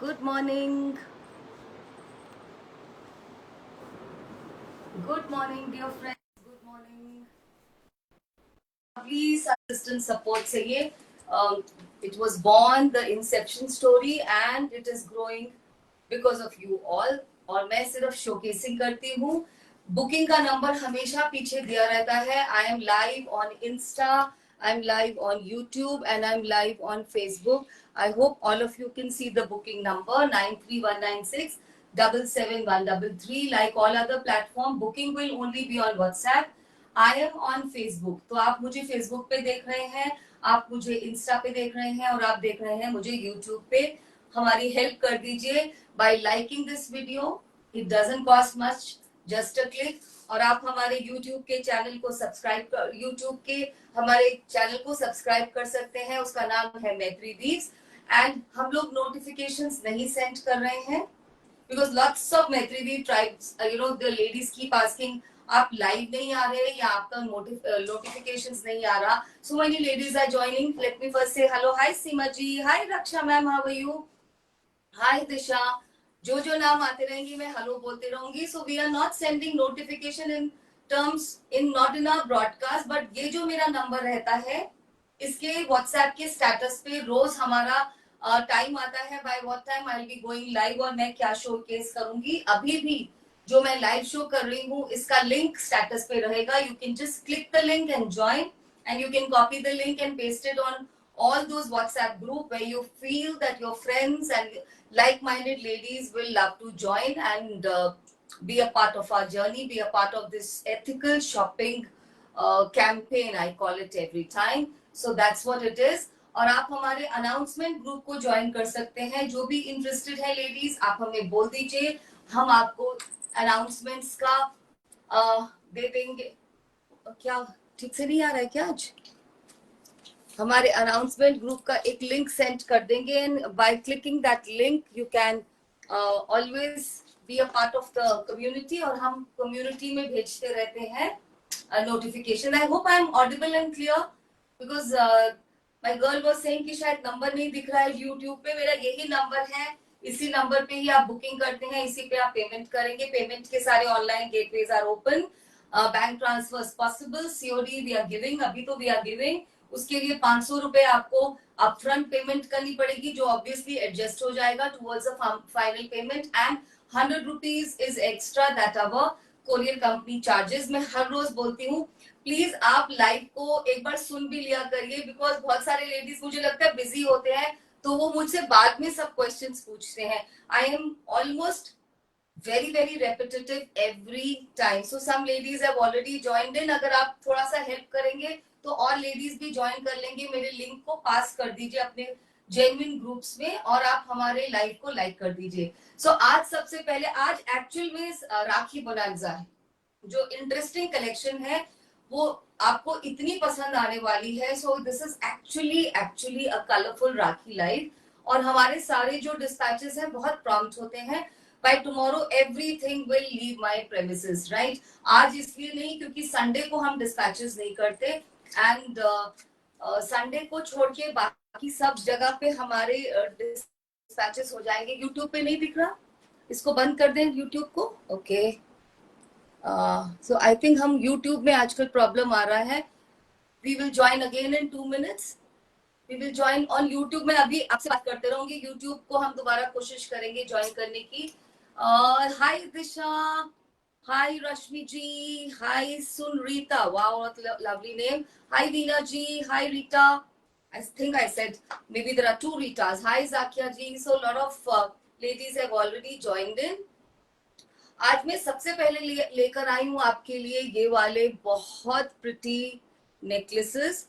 Good morning. Good morning, dear friends. Good morning. Please, assistant support चाहिए. It was born the inception story and it is growing because of you all. और मैं सिर्फ showcasing करती हूँ. Booking का number हमेशा पीछे दिया रहता है. I am live on Insta, I'm live on YouTube and I'm live on Facebook. I hope all of you can see the booking number 93196 77133. Like all other platform, booking will only be on WhatsApp. I am on Facebook, तो आप मुझे Facebook पे देख रहे हैं, आप मुझे Insta पे देख रहे हैं और आप देख रहे हैं मुझे यूट्यूब पे. हमारी हेल्प कर दीजिए bye liking this video. It doesn't cost much, just a click. और आप हमारे यूट्यूब के चैनल को सब्सक्राइब कर सकते हैं. उसका नाम है मैत्री दीप्स. एंड हम लोग नोटिफिकेशंस नहीं सेंड कर रहे हैं because lots of Maitrideep tribes, the ladies keep asking, आप लाइव नहीं आ रहे या आपका नोटिफिकेशंस नहीं आ रहा. So many ladies are joining. Let me first say hello. Hi Seema ji. Hi Raksha ma'am. How are you? Hi Disha. जो नाम आते रहेंगे मैं हेलो बोलते रहूंगी. So we are not sending notification not in our broadcast, but ये जो मेरा नंबर रहता है इसके व्हाट्सएप के स्टेटस पे रोज हमारा टाइम आता है. By what time I will be going live और मैं क्या शो केस करूंगी. अभी भी जो मैं लाइव शो कर रही हूँ इसका लिंक स्टेटस पे रहेगा. You can just click the link and join and you can copy the link and paste it on all those WhatsApp group where you feel that your friends and like-minded ladies will love to join and be a part of our journey, be a part of this ethical shopping campaign. I call it every time. So that's what it is. और आप हमारे announcement group को join कर सकते हैं. जो भी interested है लेडीज, आप हमें बोल दीजिए, हम आपको अनाउंसमेंट्स का दे देंगे. क्या ठीक से नहीं आ रहा है क्या आज? हमारे अनाउंसमेंट ग्रुप का एक लिंक सेंड कर देंगे. And by clicking that link you can always be a part of the community. और हम कम्युनिटी में भेजते रहते हैं notification. I hope I am audible and clear because my girl was saying कि शायद नंबर नहीं दिख रहा है यूट्यूब पे. मेरा यही नंबर है, इसी नंबर पे ही आप बुकिंग करते हैं, इसी पे आप पेमेंट करेंगे. पेमेंट के सारे online gateways are open. Bank transfer possible. COD we are giving, अभी तो वी आर गिविंग. उसके लिए 500 रुपए आपको अपफ्रंट पेमेंट करनी पड़ेगी जो ऑब्वियसली एडजस्ट हो जाएगा towards a final payment. And 100 rupees is extra that our courier company charges. मैं हर रोज बोलती हूँ प्लीज आप लाइव को एक बार सुन भी लिया करिए बिकॉज बहुत सारे लेडीज मुझे लगता है बिजी होते हैं तो वो मुझसे बाद में सब क्वेश्चंस पूछते हैं. I am almost very repetitive every time. So some ladies have already joined in. अगर आप थोड़ा सा हेल्प करेंगे तो और लेडीज भी ज्वाइन कर लेंगे. मेरे लिंक को पास कर दीजिए अपने जेन्युइन ग्रुप्स में और आप हमारे लाइव को लाइक कर दीजिए. सो आज सबसे पहले, आज एक्चुअल में राखी बोनांजा है. जो इंटरेस्टिंग कलेक्शन है वो आपको इतनी पसंद आने वाली है. So this is actually a colourful rakhi live. और हमारे सारे जो डिस्पैचेस हैं बहुत प्रॉम्प्ट होते हैं. By tomorrow everything will leave my premises, right? आज इसलिए नहीं क्योंकि संडे को हम डिस्पैचेस नहीं करते. एंड संडे को छोड़ के बाकी सब जगह पे हमारे डिस्पैचेस हो जाएंगे. यूट्यूब पे नहीं दिख रहा, इसको बंद कर दें यूट्यूब को. ओके, सो आई थिंक हम यूट्यूब में आजकल प्रॉब्लम आ रहा है. We will join again in 2 minutes. We will join on YouTube. मैं अभी आपसे बात करते रहूंगी. यूट्यूब को हम दोबारा कोशिश करेंगे ज्वाइन करने की. हाय दिशा, हाय रश्मि जी, हाय सुनरीता, wow what lovely name. Hi Veena ji, hi Rita. I think I said maybe there are 2 Ritas. Hi Zakia ji. So a lot of ladies have already joined in. आज मैं सबसे पहले लेकर आई हूँ आपके लिए ये वाले बहुत pretty necklaces.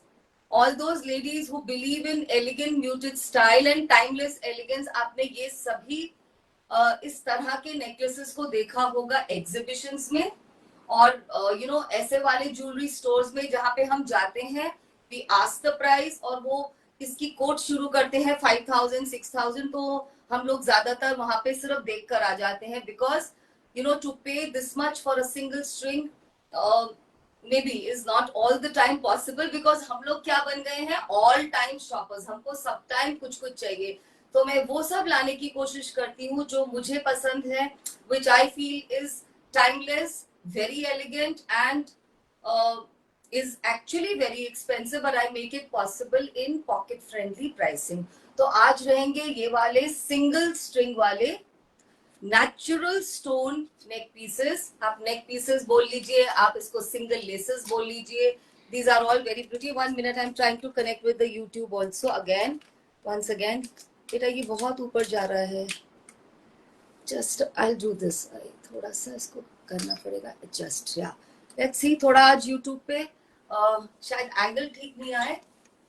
All those ladies who believe in elegant muted style and timeless elegance, आपने ये सभी इस तरह के नेकलेसेस को देखा होगा एग्जीबिशंस में और ऐसे वाले ज्वेलरी स्टोर्स में जहां पे हम जाते हैं. वी आस्क द प्राइस और वो इसकी कोट शुरू करते हैं 5000 6000. तो हम लोग ज्यादातर वहां पे सिर्फ देख कर आ जाते हैं बिकॉज टू पे this much for a single string maybe is not all the time possible because हम लोग क्या बन गए हैं, all time shoppers. हमको सब टाइम कुछ कुछ चाहिए. तो मैं वो सब लाने की कोशिश करती हूँ जो मुझे पसंद है, which I feel is timeless, very elegant and is actually very expensive, but I make it possible in pocket friendly pricing. तो आज रहेंगे ये वाले सिंगल स्ट्रिंग वाले नेचुरल स्टोन नेक पीसेस. आप नेक पीसेस बोल लीजिए, आप इसको सिंगल लेसेस बोल लीजिए. These are all very pretty. 1 minute, I'm trying to connect with the YouTube also again. Once again, बेटा ये बहुत ऊपर जा रहा है. Just I'll do this. थोड़ा सा इसको करना पड़ेगा adjust. Yeah. Let's see. थोड़ा आज YouTube पे शायद एंगल ठीक नहीं आए,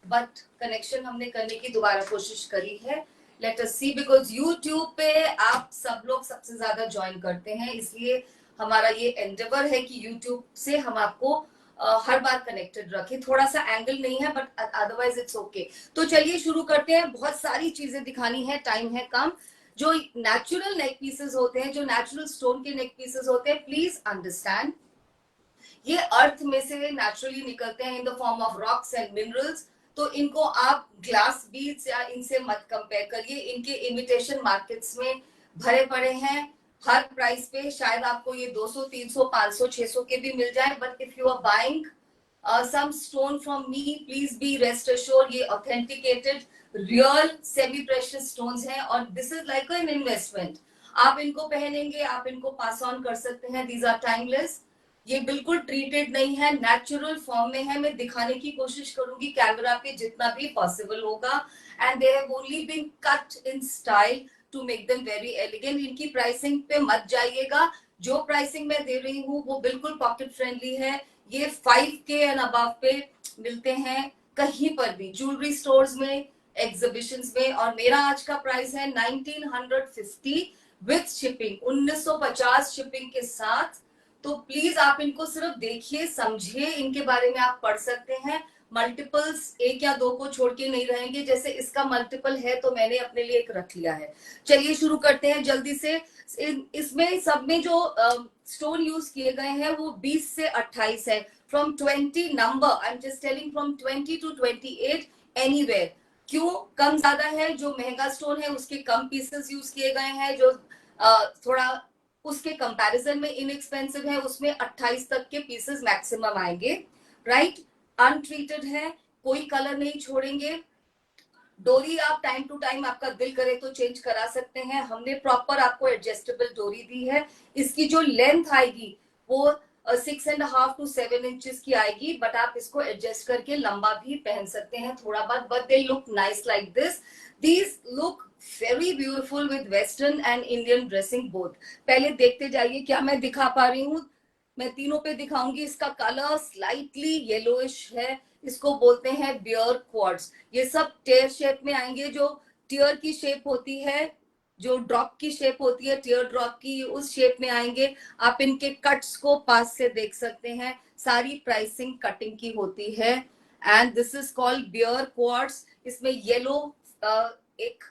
बट कनेक्शन हमने करने की दोबारा कोशिश करी है. Let us see, because YouTube पे आप सब लोग सबसे ज्यादा ज्वाइन करते हैं, इसलिए हमारा ये एंडेवर है कि यूट्यूब से हम आपको हर बार कनेक्टेड रखें. थोड़ा सा एंगल नहीं है, बट अदरवाइज इट्स ओके. तो चलिए शुरू करते हैं. बहुत सारी चीजें दिखानी है, टाइम है कम. जो नेचुरल नेक पीसेस होते हैं, जो नेचुरल स्टोन के नेक पीसेस होते हैं, प्लीज अंडरस्टैंड ये अर्थ में से नेचुरली निकलते हैं in the form of rocks and minerals. तो इनको आप ग्लास बीड्स या इनसे मत कंपेयर करिए. इनके इमिटेशन मार्केट्स में भरे पड़े हैं. हर प्राइस पे शायद आपको ये 200, 300, 500, 600 के भी मिल जाए, but if you are buying some stone from me, please be rest assured ये authenticated real semi precious stones हैं, और this is like an investment. आप इनको पहनेंगे, आप इनको पास ऑन कर सकते हैं. These are timeless. ये बिल्कुल ट्रीटेड नहीं है, नेचुरल फॉर्म में है. मैं दिखाने की कोशिश करूंगी कैमरा पे जितना भी पॉसिबल होगा. And they have only been cut in style to make them very elegant. इनकी प्राइसिंग पे मत जाइएगा. जो प्राइसिंग मैं दे रही हूँ वो बिल्कुल पॉकेट फ्रेंडली है. ये 5K एंड अबव पे मिलते हैं कहीं पर भी, ज्वेलरी स्टोर्स में, एग्जीबिशंस में. और मेरा आज का प्राइस है 1950 विथ शिपिंग, 1950 शिपिंग के साथ. तो प्लीज आप इनको सिर्फ देखिए, समझिए, इनके बारे में आप पढ़ सकते हैं. मल्टीपल्स एक या दो को छोड़ के नहीं रहेंगे. जैसे इसका मल्टीपल है तो मैंने अपने लिए एक रख लिया है. चलिए शुरू करते हैं जल्दी से. इसमें सब में जो स्टोन यूज किए गए हैं वो 20 से 28 है. From 20 number, I am just telling, from 20 to 28 anywhere. क्यों कम ज्यादा है? जो महंगा स्टोन है उसके कम पीसेस यूज किए गए हैं. जो थोड़ा उसके कंपैरिजन में इनएक्सपेंसिव है उसमें 28 तक के पीसेस मैक्सिमम आएंगे. राइट. अनट्रीटेड है, कोई कलर नहीं छोड़ेंगे. डोरी आप टाइम टू टाइम आपका दिल करे तो चेंज करा सकते हैं. हमने प्रॉपर आपको एडजस्टेबल डोरी दी है. इसकी जो लेंथ आएगी वो 6.5 to 7 इंचेस की आएगी, बट आप इसको एडजस्ट करके लंबा भी पहन सकते हैं थोड़ा बहुत. But they look nice like this. These look very beautiful with western and Indian dressing both. पहले देखते जाइए क्या मैं दिखा पा रही हूँ. मैं तीनों पे दिखाऊंगी. इसका कलर स्लाइटली येलोइश है. इसको बोलते हैं बियर क्वार्ट्ज. ये सब टेयर शेप में आएंगे. जो टीयर की शेप होती है, जो ड्रॉप की शेप होती है, टीयर ड्रॉप की, उस शेप में आएंगे. आप इनके कट्स को पास से देख सकते हैं. सारी प्राइसिंग कटिंग की होती है. And this is called beer quartz. इसमें येलो एक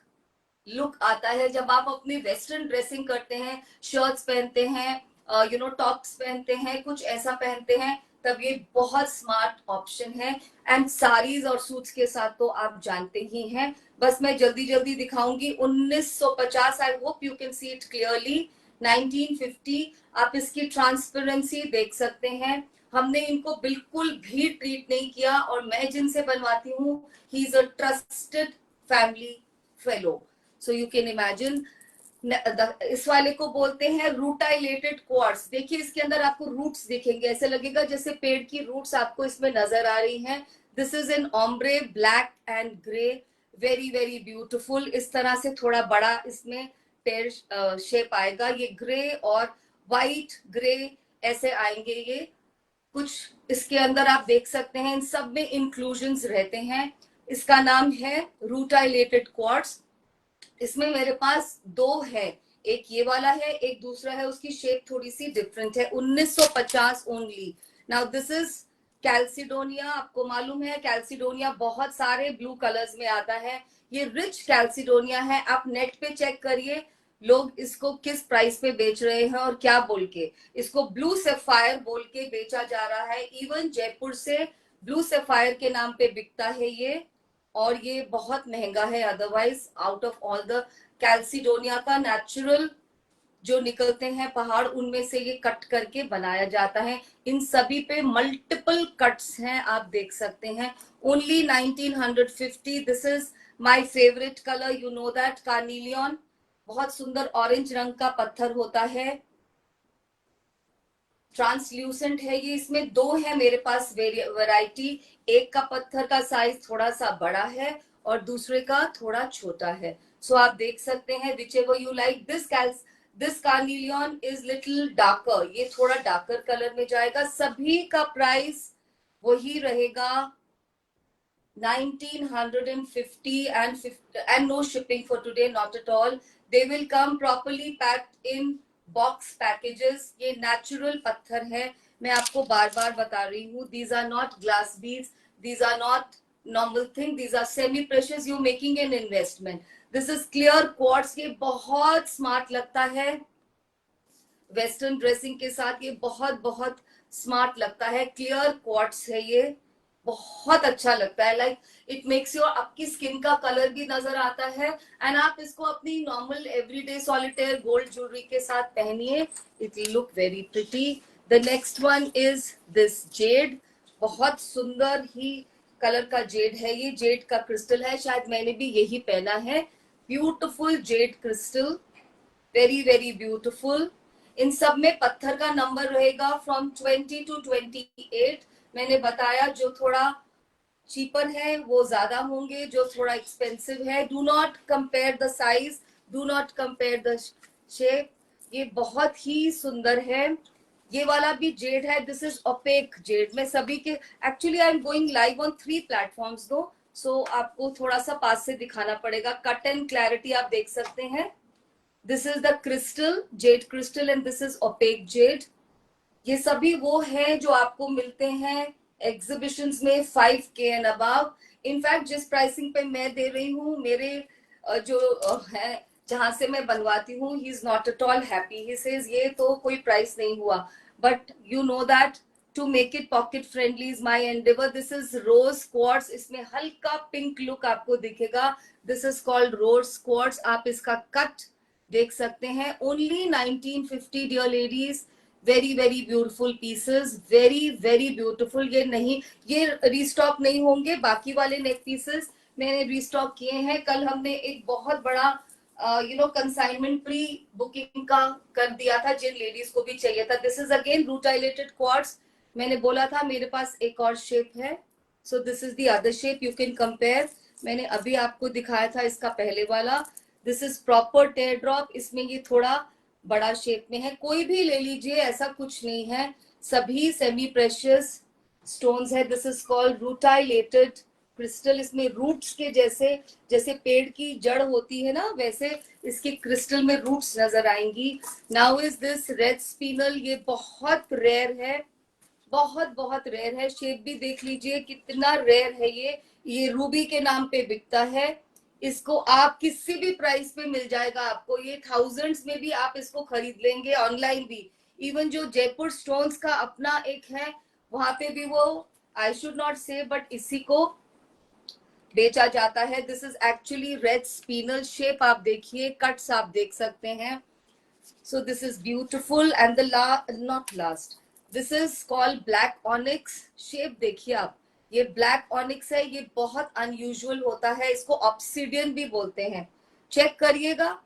लुक आता है जब आप अपनी वेस्टर्न ड्रेसिंग करते हैं, शर्ट्स पहनते हैं, टॉप्स पहनते हैं, कुछ ऐसा पहनते हैं, तब ये बहुत स्मार्ट ऑप्शन है. एंड साड़ीज और सूट्स के साथ तो आप जानते ही हैं. बस मैं जल्दी जल्दी दिखाऊंगी. 1950, आई hope you can see it clearly. 1950, आप इसकी ट्रांसपेरेंसी देख सकते हैं. हमने इनको बिल्कुल भी ट्रीट नहीं किया, और मैं जिनसे बनवाती हूँ, he is a trusted family fellow. So you can imagine. इस वाले को बोलते हैं रूटाइलेटेड क्वार्ट्ज. देखिए इसके अंदर आपको रूट्स दिखेंगे, ऐसे लगेगा जैसे पेड़ की रूट्स आपको इसमें नजर आ रही हैं. This is in ombre black and grey. Very very beautiful. इस तरह से थोड़ा बड़ा इसमें पेड़ शेप आएगा. ये ग्रे और वाइट ग्रे ऐसे आएंगे. ये कुछ इसके अंदर आप देख सकते हैं. इन सब में इंक्लूजन्स रहते हैं. इसका नाम है रूटाइलेटेड क्वार्ट्ज. इसमें मेरे पास दो है, एक ये वाला है, एक दूसरा है. उसकी शेप थोड़ी सी डिफरेंट है. 1950 only. Now this is chalcedony. आपको मालूम है कैल्सिडोनिया बहुत सारे ब्लू कलर्स में आता है. ये रिच कैल्सिडोनिया है. आप नेट पे चेक करिए लोग इसको किस प्राइस पे बेच रहे हैं और क्या बोल के. इसको ब्लू सेफायर बोल के बेचा जा रहा है. इवन जयपुर से ब्लू सेफायर के नाम पे बिकता है ये. और ये बहुत महंगा है otherwise. Out of all the chalcedony का नेचुरल जो निकलते हैं पहाड़, उनमें से ये कट करके बनाया जाता है। इन सभी पे मल्टीपल कट्स हैं, आप देख सकते हैं। Only 1950। This is my favourite colour, you know that, carnelian. बहुत सुंदर ऑरेंज रंग का पत्थर होता है, ट्रांसल्यूसेंट है ये। इसमें दो है मेरे पास वैरायटी। एक का पत्थर का साइज थोड़ा सा बड़ा है और दूसरे का थोड़ा छोटा है। सो आप देख सकते हैं, whichever you like. This carnelian is little darker, ये थोड़ा डार्कर कलर में जाएगा। सभी का प्राइस वही रहेगा 1950 and no shipping for today, not at all. They will come properly packed in box packages. ये natural पत्थर है, मैं आपको बार बार बता रही हूँ। These are not glass beads, these are not normal thing, these are semi precious. You making an investment. This is clear quartz, ये बहुत स्मार्ट लगता है वेस्टर्न ड्रेसिंग के साथ, ये बहुत बहुत स्मार्ट लगता है। क्लियर क्वार्ट्स है ये, बहुत अच्छा लगता है। लाइक इट मेक्स योर, आपकी स्किन का कलर भी नजर आता है। एंड आप इसको अपनी normal everyday solitaire gold jewellery के साथ पहनिए, it will look very pretty. The next one is this Z, बहुत सुंदर ही कलर का जेड है ये। जेड का क्रिस्टल है, शायद मैंने भी यही पहना है। Beautiful jade crystal, very very beautiful. इन सब में पत्थर का नंबर रहेगा फ्रॉम 20 to 28। मैंने बताया जो थोड़ा चीपर है वो ज्यादा होंगे, जो थोड़ा एक्सपेंसिव है। Do not compare the size, do not compare the shape. ये बहुत ही सुंदर है। ये वाला भी जेड है, दिस इज ओपेक जेड। मैं सभी के, actually I am going live on 3 platforms दो, सो आपको थोड़ा सा पास से दिखाना पड़ेगा। कट एंड क्लैरिटी आप देख सकते हैं। This is the crystal, jade crystal, and this is opaque jade. ये सभी वो हैं जो आपको मिलते हैं एग्जीबिशंस में 5K एंड अबव। इनफैक्ट जिस प्राइसिंग पे मैं दे रही हूँ, मेरे जो है जहां से मैं बनवाती हूँ, he is not at all happy. He says ये तो कोई प्राइस नहीं हुआ, but you know that to make it pocket friendly is my endeavour. This is rose quartz, इसमें हल्का पिंक लुक आपको दिखेगा। This is called rose quartz. आप इसका कट देख सकते हैं। Only 1950 dear ladies, very very beautiful pieces, very very beautiful. ये नहीं, ये रीस्टॉक नहीं होंगे। बाकी वाले नेक पीसेस मैंने रीस्टॉक किए हैं। कल हमने एक बहुत बड़ा कंसाइनमेंट प्री बुकिंग का कर दिया था, जिन लेडीज को भी चाहिए था। This is again rutilated quartz. मैंने बोला था मेरे पास एक और शेप है, so this is the other shape, you can compare. मैंने अभी आपको दिखाया था इसका पहले वाला। This is proper tear drop, इसमें ये थोड़ा बड़ा शेप में है। कोई भी ले लीजिए, ऐसा कुछ नहीं है, सभी सेमी प्रेशियस स्टोन्स है। This is called rutilated crystal. इसमें रूट्स के जैसे, जैसे पेड़ की जड़ होती है ना, वैसे इसके क्रिस्टल में रूट्स नजर आएंगी। Now is this red spinel, ये बहुत रेयर है, बहुत बहुत रेयर है। शेप भी देख लीजिए कितना रेयर है ये रूबी के नाम पे बिकता है। इसको आप किसी भी प्राइस पे मिल जाएगा आपको, ये थाउजेंड्स में भी आप इसको खरीद लेंगे, ऑनलाइन भी। इवन जो जयपुर स्टोन्स का अपना एक है, वहां पे भी वो, I should not say, but इसी को बेचा जाता है। This is actually red spinel. Shape आप देखिए, कट्स आप देख सकते हैं। So this is beautiful, and the not last, this is called black onyx। shape देखिए आप, ये black onyx है, ये बहुत unusual होता है, इसको obsidian भी बोलते हैं। चेक करिएगा,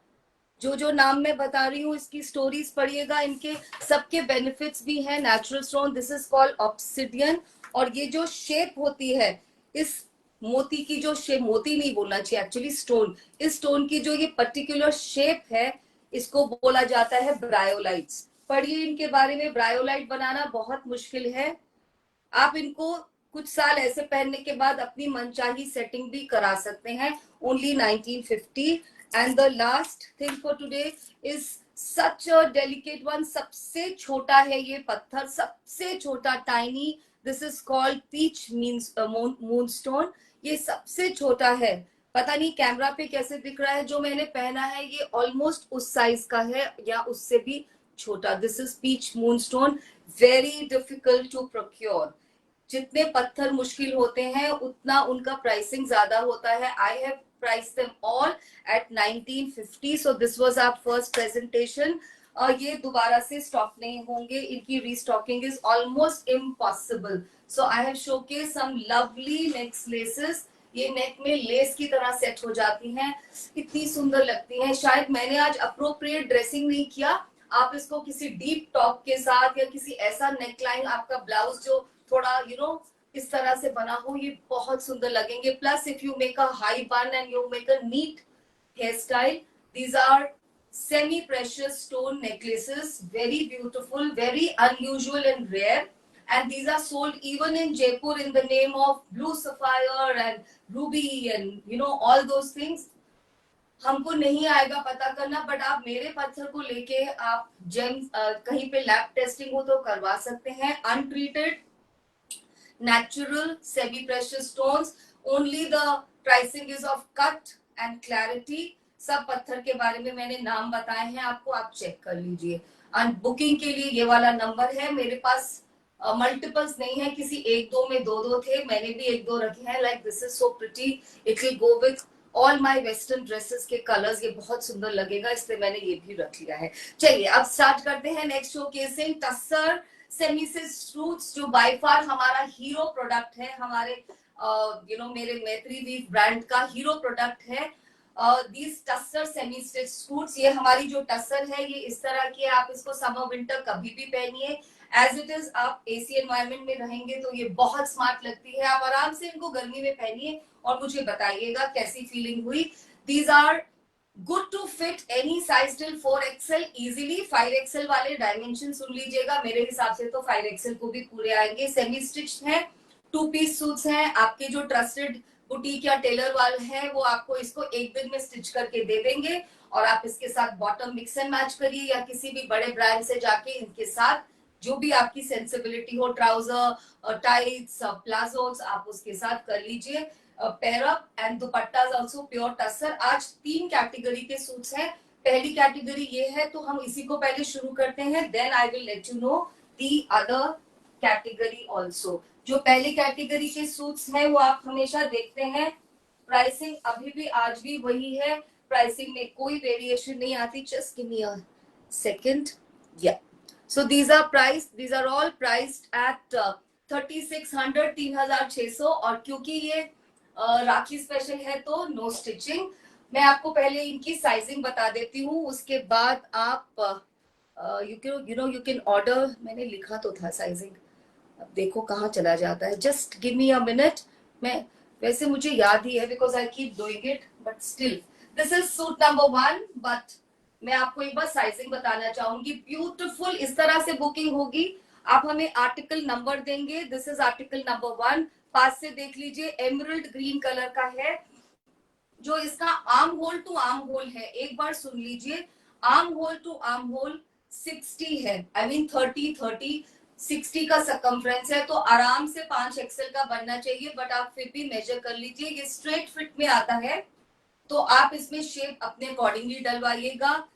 जो जो नाम मैं बता रही हूँ इसकी स्टोरीज पढ़िएगा, इनके सबके बेनिफिट्स भी हैं। Natural stone, this is called obsidian. और ये जो शेप होती है इस मोती की, जो शेप, मोती नहीं बोलना चाहिए एक्चुअली, स्टोन, इस स्टोन की जो ये पर्टिकुलर शेप है, इसको बोला जाता है ब्रायोलाइट्स। पढ़िए इनके बारे में। ब्रायोलाइट बनाना बहुत मुश्किल है। आप इनको कुछ साल ऐसे पहनने के बाद अपनी मनचाही सेटिंग भी करा सकते हैं। Only 1950। And the last thing for today is such a delicate one. सबसे छोटा है ये पत्थर, सबसे छोटा, tiny. This is called peach means moonstone. ये सबसे छोटा है, पता नहीं कैमरा पे कैसे दिख रहा है। जो मैंने पहना है ये ऑलमोस्ट उस साइज का है या उससे भी छोटा। This is peach moonstone, very difficult to procure. जितने पत्थर मुश्किल होते हैं उतना उनका प्राइसिंग ज्यादा होता है. I have price them all at 1950. So this was our first presentation. ये दोबारा से स्टॉक नहीं होंगे, इनकी restocking is almost impossible. So I have showcase some lovely necklaces. ये नेक में लेस की तरह सेट हो जाती हैं, इतनी सुंदर लगती हैं. शायद मैंने आज अप्रोप्रिएट ड्रेसिंग नहीं किया. आप इसको किसी डीप टॉप के साथ या किसी ऐसा नेकलाइन, आपका ब्लाउज जो थोड़ा इस तरह से बना हो, ये बहुत सुंदर लगेंगे. Plus if you make a high bun and you make a neat hair style, these are semi precious stone necklaces, very beautiful, very unusual and rare, and these are sold even in Jaipur in the name of blue sapphire and ruby and all those things. हमको नहीं आएगा पता करना, but आप मेरे पत्थर को लेके आप जेम कहीं पे लैब टेस्टिंग हो तो करवा सकते हैं. Untreated natural semi precious stones, only the pricing is of cut and clarity. सब पत्थर के बारे में मैंने नाम बताए हैं आपको, आप चेक कर लीजिए. और बुकिंग के लिए ये वाला नंबर है मेरे पास. मल्टीपल्स नहीं है, किसी एक दो में दो थे, मैंने भी एक दो रखे हैं. Like this is so pretty, it will go with all my western dresses के कलर्स. ये बहुत सुंदर लगेगा, इसलिए मैंने ये भी रख लिया है. चलिए अब स्टार्ट करते हैं next showcasing. Tussar semi silk suits, जो बाय फार हमारा हीरो प्रोडक्ट है, हमारे मेरे मैत्री वीव ब्रांड का हीरो प्रोडक्ट है. These tussar semi stitch suits, ये हमारी जो टस्सर है ये इस तरह की है. आप इसको समर विंटर कभी भी पहनिए. एज इट इज आप एसी एनवायरनमेंट में रहेंगे तो ये बहुत स्मार्ट लगती है. आप आराम से इनको गर्मी में पहनिए और मुझे बताइएगा कैसी फीलिंग हुई. These are good to fit any size till 4XL easily. 5XL वाले डायमेंशन सुन लीजिएगा, मेरे हिसाब से तो 5XL को भी पूरे आएंगे. सेमी स्टिच है, 2 पीस सूट्स हैं. आपके जो ट्रस्टेड बुटीक या टेलर वाले हैं वो आपको इसको एक दिन में स्टिच करके दे देंगे, और आप इसके साथ बॉटम मिक्स एंड मैच करिए या किसी भी बड़े ब्रांड से जाके इनके साथ जो भी आपकी सेंसिबिलिटी हो, ट्राउजर, टाइट्स, प्लाजोस, आप उसके साथ कर लीजिए. Pair up and dupatta also pure tussar. आज 3 कैटेगरी के सूट्स हैं. पहली कैटेगरी ये है, तो हम इसी को पहले शुरू करते हैं, then I will let you know the other category also. जो पहली कैटेगरी के सूट्स हैं वो आप हमेशा देखते हैं, प्राइसिंग अभी भी आज भी वही है. प्राइसिंग में कोई वेरिएशन नहीं आती. Just give me a second. या so these are price, these are all priced at 3600, 3600. और क्योंकि ये राखी स्पेशल है तो नो स्टिचिंग. मैं आपको पहले इनकी साइजिंग बता देती हूँ, उसके बाद आप यू कैन ऑर्डर. मैंने लिखा तो था साइजिंग, अब देखो कहाँ चला जाता है. Just give me a minute. मैं वैसे मुझे याद ही है because I keep doing it, but still this is suit number 1. But मैं आपको एक बार साइजिंग बताना चाहूंगी. ब्यूटीफुल इस तरह से बुकिंग होगी. आप हमें आर्टिकल नंबर देंगे. This is article number 1. पास से देख लीजिए, एमरल्ड ग्रीन कलर का है. जो इसका arm hole to arm hole है, एक बार सुन लीजिए, arm hole to arm hole 60 है. आई मीन 30 60 का सकम्फ्रेंस है, तो आराम से 5XL का बनना चाहिए. बट आप फिर भी मेजर कर लीजिए. ये स्ट्रेट फिट में आता है, तो आप इसमें शेप अपने अकॉर्डिंगली डलवाइएगा.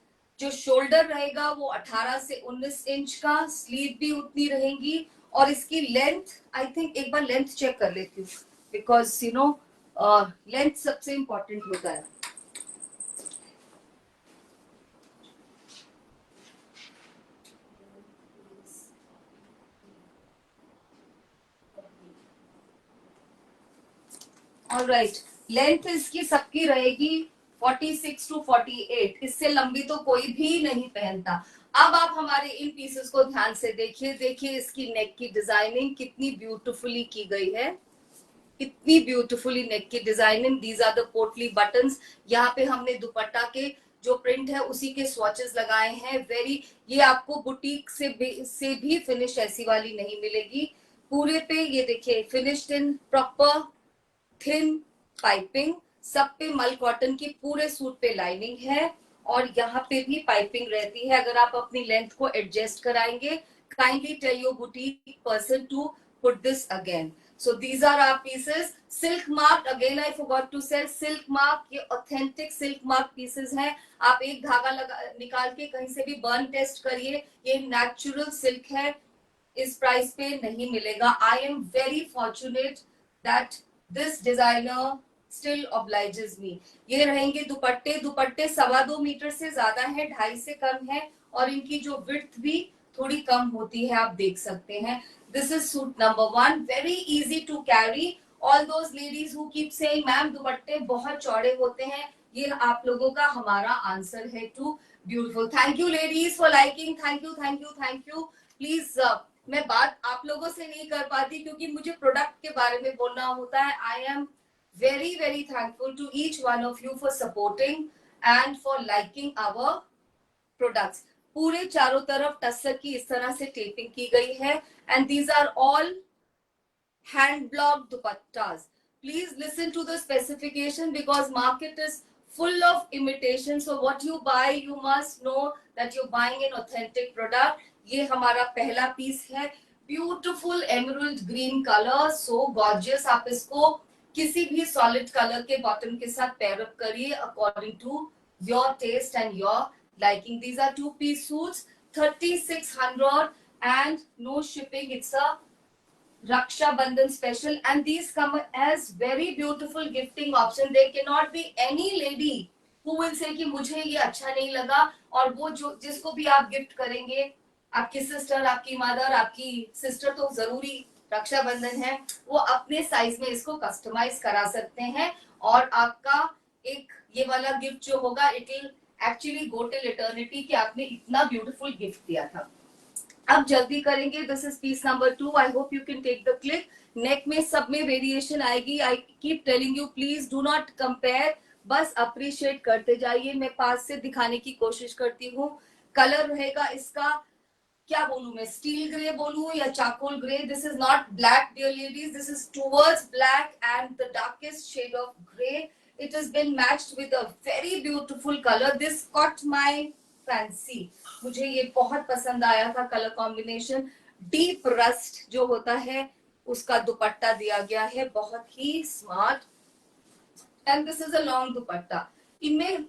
जो शोल्डर रहेगा वो 18 से 19 इंच का, स्लीव भी उतनी रहेंगी. और इसकी लेंथ, आई थिंक एक बार लेंथ चेक कर लेती हूँ, बिकॉज लेंथ सबसे इंपॉर्टेंट होता है. ऑलराइट, लेंथ इसकी सबकी रहेगी 46 to 48. इससे लंबी तो कोई भी नहीं पहनता. अब आप हमारे इन पीसेस को ध्यान से देखिए इसकी नेक की डिजाइनिंग कितनी ब्यूटीफुली की गई है. इतनी ब्यूटीफुली नेक की डिजाइनिंग. दीज आर द पोटली बटन्स. यहाँ पे हमने दुपट्टा के जो प्रिंट है उसी के स्वॉचेस लगाए हैं. वेरी, ये आपको बुटीक से भी फिनिश ऐसी वाली नहीं मिलेगी. पूरे पे ये देखिए, finished in proper thin piping. सब पे मल कॉटन की, पूरे सूट पे लाइनिंग है, और यहाँ पे भी पाइपिंग रहती है. अगर आप अपनी लेंथ को एडजस्ट कराएंगे, kindly tell your boutique person to put this again. So these are our pieces. Silk mark, again I forgot to say, silk mark, ये authentic silk mark pieces हैं. आप एक धागा निकाल के कहीं से भी बर्न टेस्ट करिए, ये नेचुरल सिल्क है. इस प्राइस पे नहीं मिलेगा. I am very fortunate that this designer still obliges me. ये रहेंगे दुपट्टे. दुपट्टे 2.25 मीटर से ज्यादा है, 2.5 से कम है, और इनकी जो विड्थ भी थोड़ी कम होती है, आप देख सकते हैं. This is suit number 1, very easy to carry. All those ladies who keep saying ma'am दुपट्टे बहुत चौड़े होते हैं, ये आप लोगों का हमारा आंसर है too beautiful. Thank you ladies for liking. Thank you, thank you, thank you. Please मैं बात आप लोगों से नहीं कर पाती क्योंकि मुझे प्रोडक्ट के बारे में बोलना होता है. I am very very thankful to each one of you for supporting and for liking our products. पूरे चारों तरफ टस्सर की इस तरह से टेपिंग की गई है and these are all hand block dupattas. Please listen to the specification because market is full of imitation. So what you buy, you must know that you're buying an authentic product. ये हमारा पहला piece है. Beautiful emerald green color, so gorgeous. आप इसको किसी भी solid colour के bottom के साथ पेयर अप करिए according to your taste and your liking. These are 2-piece suits, 3600 and no shipping. It's a Raksha Bandhan special and these come as very beautiful gifting option. There cannot be any lady who will say कि मुझे ये अच्छा नहीं लगा, और वो जो जिसको भी आप गिफ्ट करेंगे, आपकी सिस्टर, आपकी मदर, आपकी सिस्टर तो जरूरी रक्षाबंधन है, वो अपने साइज में इसको कस्टमाइज करा सकते हैं और आपका एक ये वाला गिफ्ट जो होगा it will actually go till eternity कि आपने इतना ब्यूटीफुल गिफ्ट दिया था. अब जल्दी करेंगे. This is piece number 2. I hope you can take the click. Neck में सब में वेरिएशन आएगी. I keep telling you please do not compare, बस अप्रिशिएट करते जाइए. मैं पास से दिखाने की कोशिश करती हूँ. कलर रहेगा इसका, क्या बोलूं मैं, स्टील ग्रे बोलूं या charcoal grey. This is not black dear ladies, this is towards black and the darkest shade of grey. It has been matched with a very beautiful color. This caught my fancy. मुझे ये बहुत पसंद आया था colour combination. Deep rust जो होता है उसका दुपट्टा दिया गया है, बहुत ही smart. And this is a long dupatta. इनमें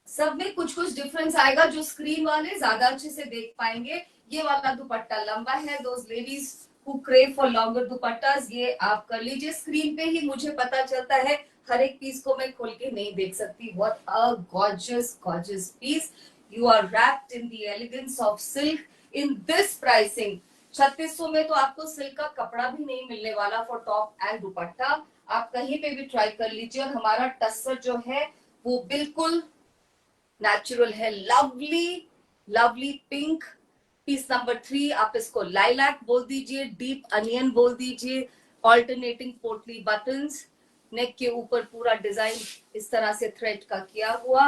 सब में कुछ कुछ डिफरेंस आएगा जो स्क्रीन वाले ज्यादा अच्छे से देख पाएंगे. ये वाला दुपट्टा लंबा है. Those ladies who crave for longer dupattas, ये आप कर लीजिए. स्क्रीन पे ही मुझे पता चलता है, हर एक पीस को मैं खोल के नहीं देख सकती. What a gorgeous gorgeous piece. You are wrapped in the elegance of silk in this pricing. 3600 में तो आपको सिल्क का कपड़ा भी नहीं मिलने वाला फॉर टॉप एंड दुपट्टा. आप कहीं पे भी ट्राई कर लीजिए. और हमारा टस्सर जो है वो बिल्कुल नेचुरल है. Lovely lovely pink. Piece number 3, आप इसको लाइलैक बोल दीजिए, डीप अनियन बोल दीजिए. ऑल्टरनेटिंग पोटली बटन्स. नेक के ऊपर पूरा डिजाइन इस तरह से थ्रेड का किया हुआ.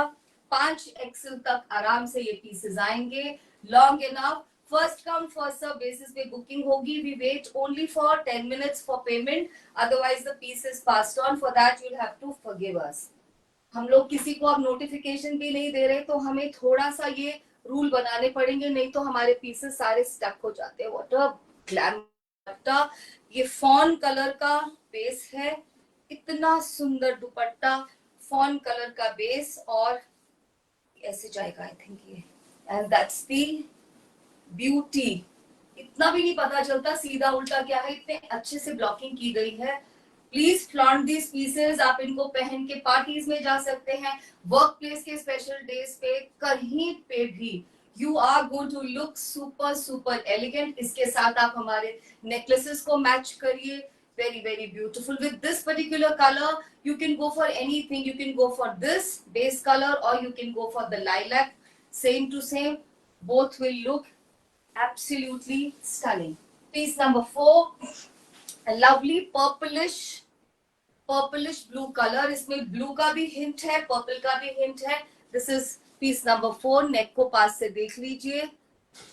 5 एक्सेल तक आराम से ये पीसेस आएंगे. Long enough. First come first serve basis पे बुकिंग होगी. We wait only for 10 minutes for payment, otherwise the piece is passed on. For that you have to forgive us. हम लोग किसी को अब नोटिफिकेशन भी नहीं दे रहे, तो हमें थोड़ा सा ये रूल बनाने पड़ेंगे, नहीं तो हमारे पीसेस सारे स्टक हो जाते हैं. What a glamour. ये फॉन कलर का बेस है. इतना सुंदर दुपट्टा, फॉन कलर का बेस, और ऐसे जाएगा आई थिंक ये. And that's the beauty. इतना भी नहीं पता चलता सीधा उल्टा क्या है, इतने अच्छे से ब्लॉकिंग की गई है. Please flaunt this pieces. आप इनको पहन के पार्टीज में जा सकते हैं, वर्क प्लेस के स्पेशल डेज पे, कहीं पे भी. You are going to look super super elegant. इसके साथ आप हमारे नेकलेसेस को मैच करिए. Very very beautiful. With this particular colour you can go for anything. You can go for this base color or you can go for the lilac. Same to same, both will look absolutely stunning. Piece number 4, a lovely purplish blue color. इसमें blue का भी hint है, purple का भी hint है. This is piece number 4. neck को पास से देख लीजिए.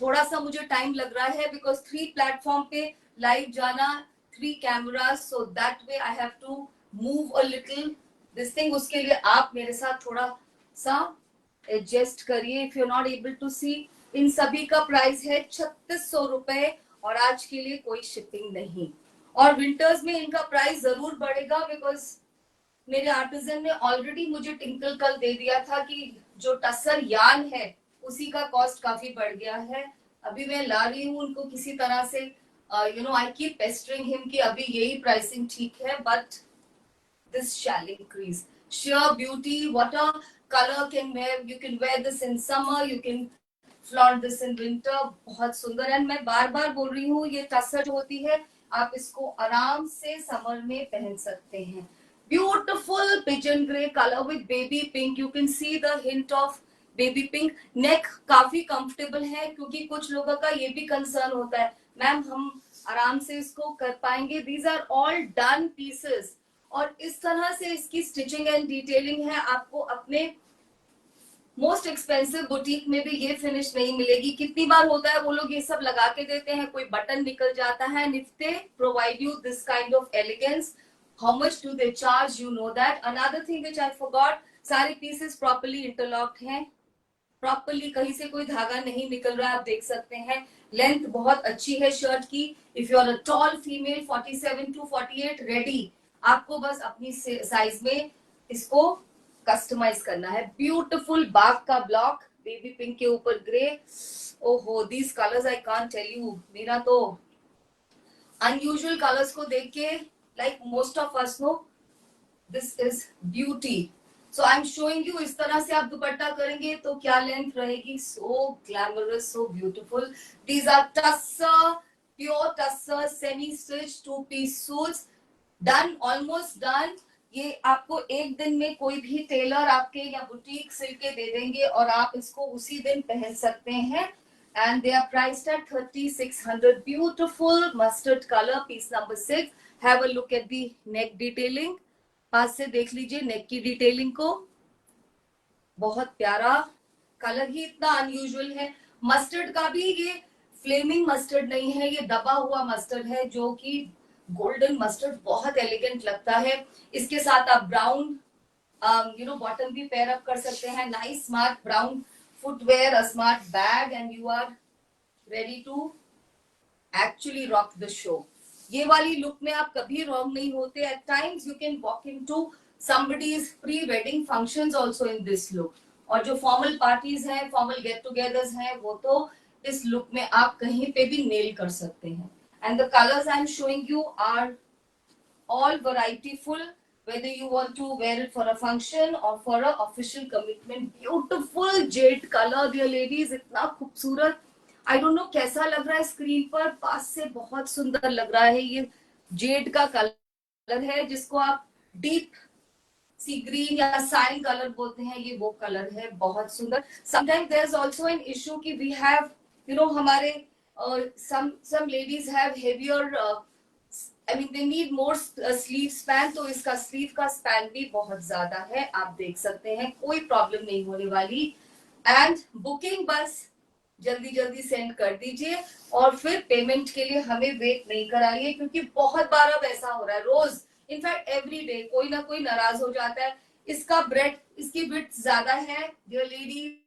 थोड़ा सा मुझे टाइम लग रहा है because 3 प्लेटफॉर्म पे लाइव जाना, 3 cameras, so that way I have to move a little this thing. उसके लिए आप मेरे साथ थोड़ा सा एडजस्ट करिए. If you not able to see, इन सभी का प्राइस है 3600 रुपए और आज के लिए कोई शिपिंग नहीं. और विंटर्स में इनका प्राइस जरूर बढ़ेगा बिकॉज मेरे आर्टिजन ने ऑलरेडी मुझे टिंकल कल दे दिया था कि जो टसर यान है उसी का कॉस्ट काफी बढ़ गया है. अभी मैं ला रही हूँ उनको किसी तरह से I keep pestering him कि अभी यही pricing ठीक है, but this shall increase. Sheer beauty, what a color can wear. You can wear this in summer, you can flaunt this in winter. बहुत सुंदर है. मैं बार बार बोल रही हूँ, ये टसर जो होती है, आप इसको आराम से समर में पहन सकते हैं. Beautiful pigeon grey color with baby pink. You can see the hint of baby pink. Neck काफी comfortable है, क्योंकि कुछ लोगों का ये भी concern होता है, मैम हम आराम से इसको कर पाएंगे. These are all done pieces. और इस तरह से इसकी स्टिचिंग एंड डिटेलिंग है. आपको अपने मोस्ट एक्सपेंसिव बुटीक में भी ये फिनिश नहीं मिलेगी. कितनी बार होता है वो लोग ये सब लगा के देते हैं, कोई बटन निकल जाता है. And if they provide you this kind of elegance, how much do they charge, you know that. Another thing which I forgot, सारे पीसेस प्रॉपर्ली इंटरलॉक्ड हैं, प्रॉपर्ली कहीं से कोई धागा नहीं निकल रहा है. आप देख सकते हैं लेंथ बहुत अच्छी है शर्ट की. If you are a tall female 47 to 48 ready, आपको बस अपनी साइज में इसको कस्टमाइज करना है. ब्यूटीफुल बाग का ब्लॉक, बेबी पिंक के ऊपर ग्रे. ओहो, these colours I can't tell you. मेरा तो अनयूजुअल कलर्स को देख के, like most of us know, this is beauty. So I am showing you, इस तरह से आप दुपट्टा करेंगे तो क्या लेंथ रहेगी. So glamorous, so beautiful. These are tussar, pure tussar semi stitch 2-piece suits. Done, almost done. ये आपको एक दिन में कोई भी टेलर आपके या बुटीक सिल के दे देंगे और आप इसको उसी दिन पहन सकते हैं. And they are priced at 3600. Beautiful mustard colour, piece number 6. Have a look at the neck detailing. पास से देख लीजिए नेक की डिटेलिंग को. बहुत प्यारा कलर ही इतना अनयूजुअल है. मस्टर्ड का भी ये फ्लेमिंग मस्टर्ड नहीं है, ये दबा हुआ मस्टर्ड है, जो कि गोल्डन मस्टर्ड बहुत एलिगेंट लगता है. इसके साथ आप ब्राउन बॉटम भी पेयर अप कर सकते हैं. Nice smart brown footwear, a smart bag, and you are ready to actually rock the show. ये वाली लुक में आप कभी रॉन्ग नहीं होते. At times you can walk into somebody's pre-wedding functions also in this look. और जो formal parties हैं, फॉर्मल गेट टुगेदर्स हैं, वो तो इस लुक में आप कहीं पे भी नेल कर सकते हैं. And the colors I'm showing you are all variety-full, whether you want to wear it for a function or for a official commitment. Beautiful jade color, dear ladies, इतना खूबसूरत. I don't know कैसा लग रहा है screen पर, पास से बहुत सुंदर लग रहा है. ये जेड का कलर है, जिसको आप डीप सी ग्रीन या साइन कलर बोलते हैं, ये वो कलर है. बहुत सुंदर. Sometimes there's also an issue कि we have, हमारे some ladies have heavier, they need more sleeve span, तो इसका स्लीव का स्पैन भी बहुत ज्यादा है. आप देख सकते हैं, कोई प्रॉब्लम नहीं होने वाली. एंड बुकिंग बस जल्दी जल्दी सेंड कर दीजिए, और फिर पेमेंट के लिए हमें वेट नहीं कराइए, क्योंकि बहुत बार अब ऐसा हो रहा है, रोज, इनफैक्ट एवरी डे कोई ना कोई नाराज हो जाता है. इसका ब्रेड, इसकी विड्थ ज्यादा है डियर लेडी,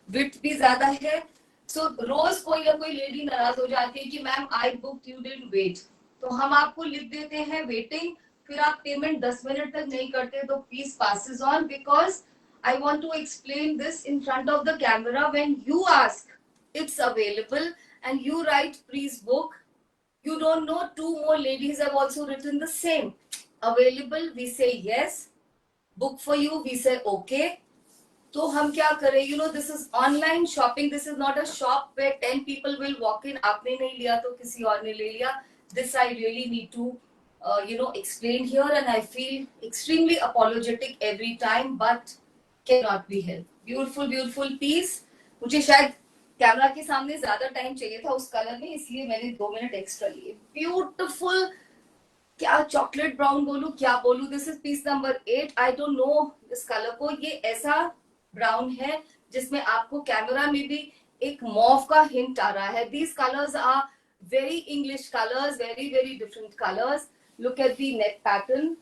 विड्थ भी ज्यादा है. सो रोज कोई ना कोई लेडी नाराज हो जाती है कि ma'am I booked, you didn't wait. तो हम आपको लिख देते हैं वेटिंग, फिर आप पेमेंट 10 मिनट तक नहीं करते तो please passes on, because I want to explain this in front of the camera. When you ask, it's available, and you write please book, you don't know, 2 more ladies have also written the same. Available, we say yes. Book for you, we say okay. तो हम क्या करें, this is online shopping, this is not a shop where 10 people will walk in. आपने नहीं लिया तो किसी और ने ले लिया. This I really need to explain here, and I feel extremely apologetic every time, but cannot be helped. Beautiful, beautiful piece. मुझे शायद कैमरा के सामने ज्यादा टाइम चाहिए था उस कलर में, इसलिए मैंने 2 मिनट एक्स्ट्रा लिए. ब्यूटिफुल, क्या चॉकलेट ब्राउन बोलूं, क्या बोलूं. This is piece number 8. I don't no इस कलर को. ये ऐसा ब्राउन है जिसमें आपको कैमरा में भी एक मॉव का हिंट आ रहा है. These colours are very English colours, very very different colours. Look at the neck pattern.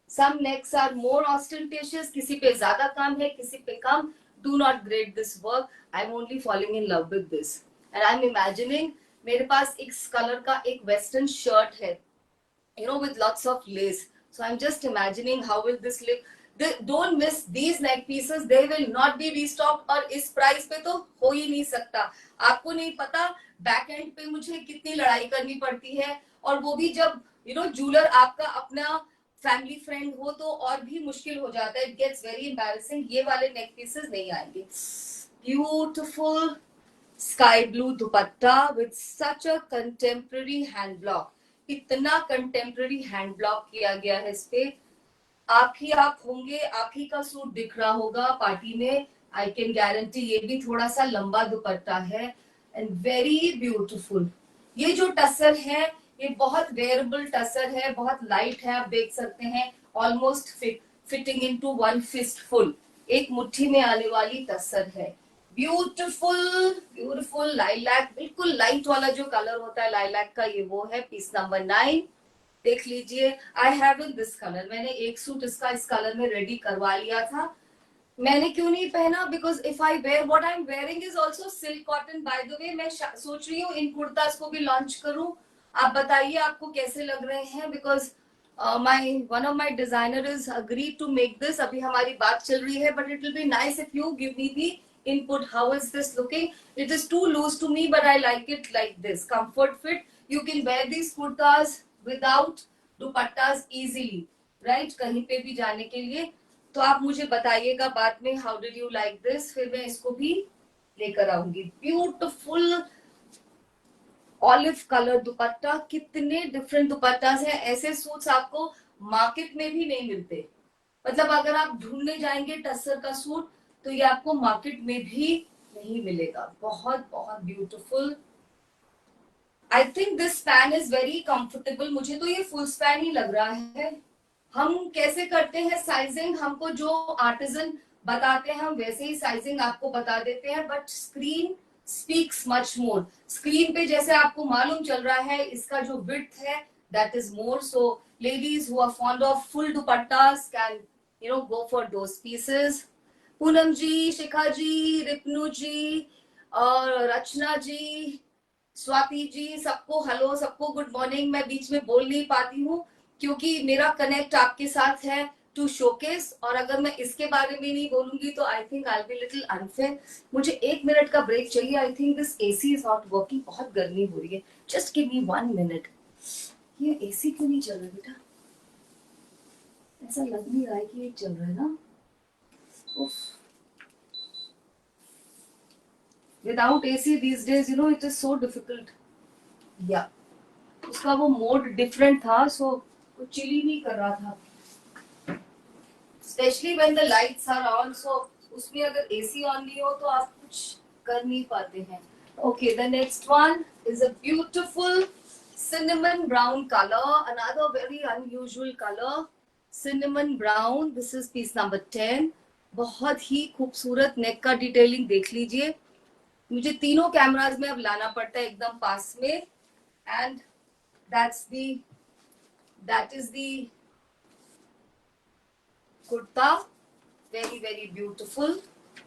Some necks are more ostentatious, किसी पे ज्यादा काम है, किसी पे कम. Do not grade this work. I'm only falling in love with this, and I'm imagining मेरे पास इस colour का एक वेस्टर्न शर्ट है, with lots of lace. So I'm just imagining how will this don't miss these neck pieces, they will not be restock, और इस price पे तो हो ही नहीं सकता। आपको नहीं पता बैक एंड पे मुझे कितनी लड़ाई करनी पड़ती है, और वो भी जब जूलर आपका अपना फैमिली फ्रेंड हो तो और भी मुश्किल हो जाता है, इट गेट्स वेरी एम्बैरेसिंग। ये वाले नेक पीसेस नहीं आएंगे। Beautiful sky blue dupatta with such a contemporary hand block, इतना कंटेम्प्ररी हैंड ब्लॉक किया गया है इस पे। आप ही आप होंगे, आप ही का सूट दिख रहा होगा पार्टी में, आई कैन गारंटी। ये भी थोड़ा सा लंबा दुपट्टा है एंड वेरी ब्यूटिफुल। ये जो टसर है ये बहुत वेयरेबल टसर है, बहुत लाइट है, आप देख सकते हैं, almost fitting into one fistful, एक मुट्ठी में आने वाली टसर है। ब्यूटिफुल ब्यूटिफुल लाइलैक, बिल्कुल लाइट वाला जो कलर होता है लाइलैक का, ये वो है। पीस नंबर 9 देख लीजिए। I have in this colour, मैंने एक सूट इसका इस कलर में रेडी करवा लिया था। मैंने क्यों नहीं पहना, because if I wear what I am wearing is also silk cotton. By the way मैं सोच रही हूँ इन कुर्तास को भी लॉन्च करूं। आप बताइए आपको कैसे लग रहे हैं, because my one of my designer is agree to make this. अभी हमारी बात चल रही है, but it will be nice if you give me the input. How is this looking? It is too loose to me, but I like it like this, comfort fit. You can wear these kurtas without dupattas easily, right? कहीं पे भी जाने के लिए। तो आप मुझे बताइएगा बाद में how did you like this, फिर मैं इसको भी लेकर आऊंगी। ब्यूटिफुल ऑलिव कलर दुपट्टा, कितने डिफरेंट दुपट्टास हैं। ऐसे सूट्स आपको मार्केट में भी नहीं मिलते, मतलब अगर आप ढूंढने जाएंगे टसर का सूट तो ये आपको मार्केट में भी नहीं मिलेगा। बहुत बहुत beautiful. I think this span is very comfortable, मुझे तो ये फुल स्पैन ही लग रहा है। हम कैसे करते हैं साइजिंग, हमको जो आर्टिजन बताते हैं हम वैसे ही साइजिंग आपको बता देते हैं, but screen speaks much more. Screen पे जैसे आपको मालूम चल रहा है इसका जो विड्थ है that is more, so ladies who are fond of full dupattas can go for those pieces. Poonam ji, Shikha ji, Ripnu ji और रचना जी, स्वाति जी, सबको हेलो, सबको गुड मॉर्निंग। मैं बीच में बोल नहीं पाती हूँ क्योंकि मेरा कनेक्ट आपके साथ है टू शोकेस, और अगर मैं इसके बारे में नहीं बोलूंगी तो I think I be little unfair. मुझे 1 मिनट का ब्रेक चाहिए। I think this AC is not working, बहुत गर्मी हो रही है। जस्ट गिव मी 1 मिनट। ये एसी क्यों नहीं चल रहा बेटा? ऐसा लग नहीं रहा है कि ये चल रहा है ना। Without AC these days, it is so difficult. Yeah. उसका वो मोड डिफरेंट था, सो वो चिल ही नहीं कर रहा था। Especially when the lights are on, so उसमें अगर AC ऑन नहीं हो तो आप कुछ कर नहीं पाते हैं। Okay, the next one is a beautiful cinnamon brown color, another very unusual color, cinnamon brown. This is piece number 10. बहुत ही खूबसूरत नेक का डिटेलिंग देख लीजिए। मुझे तीनों कैमरास में अब लाना पड़ता है एकदम पास में, and that is the kurta. Very very beautiful,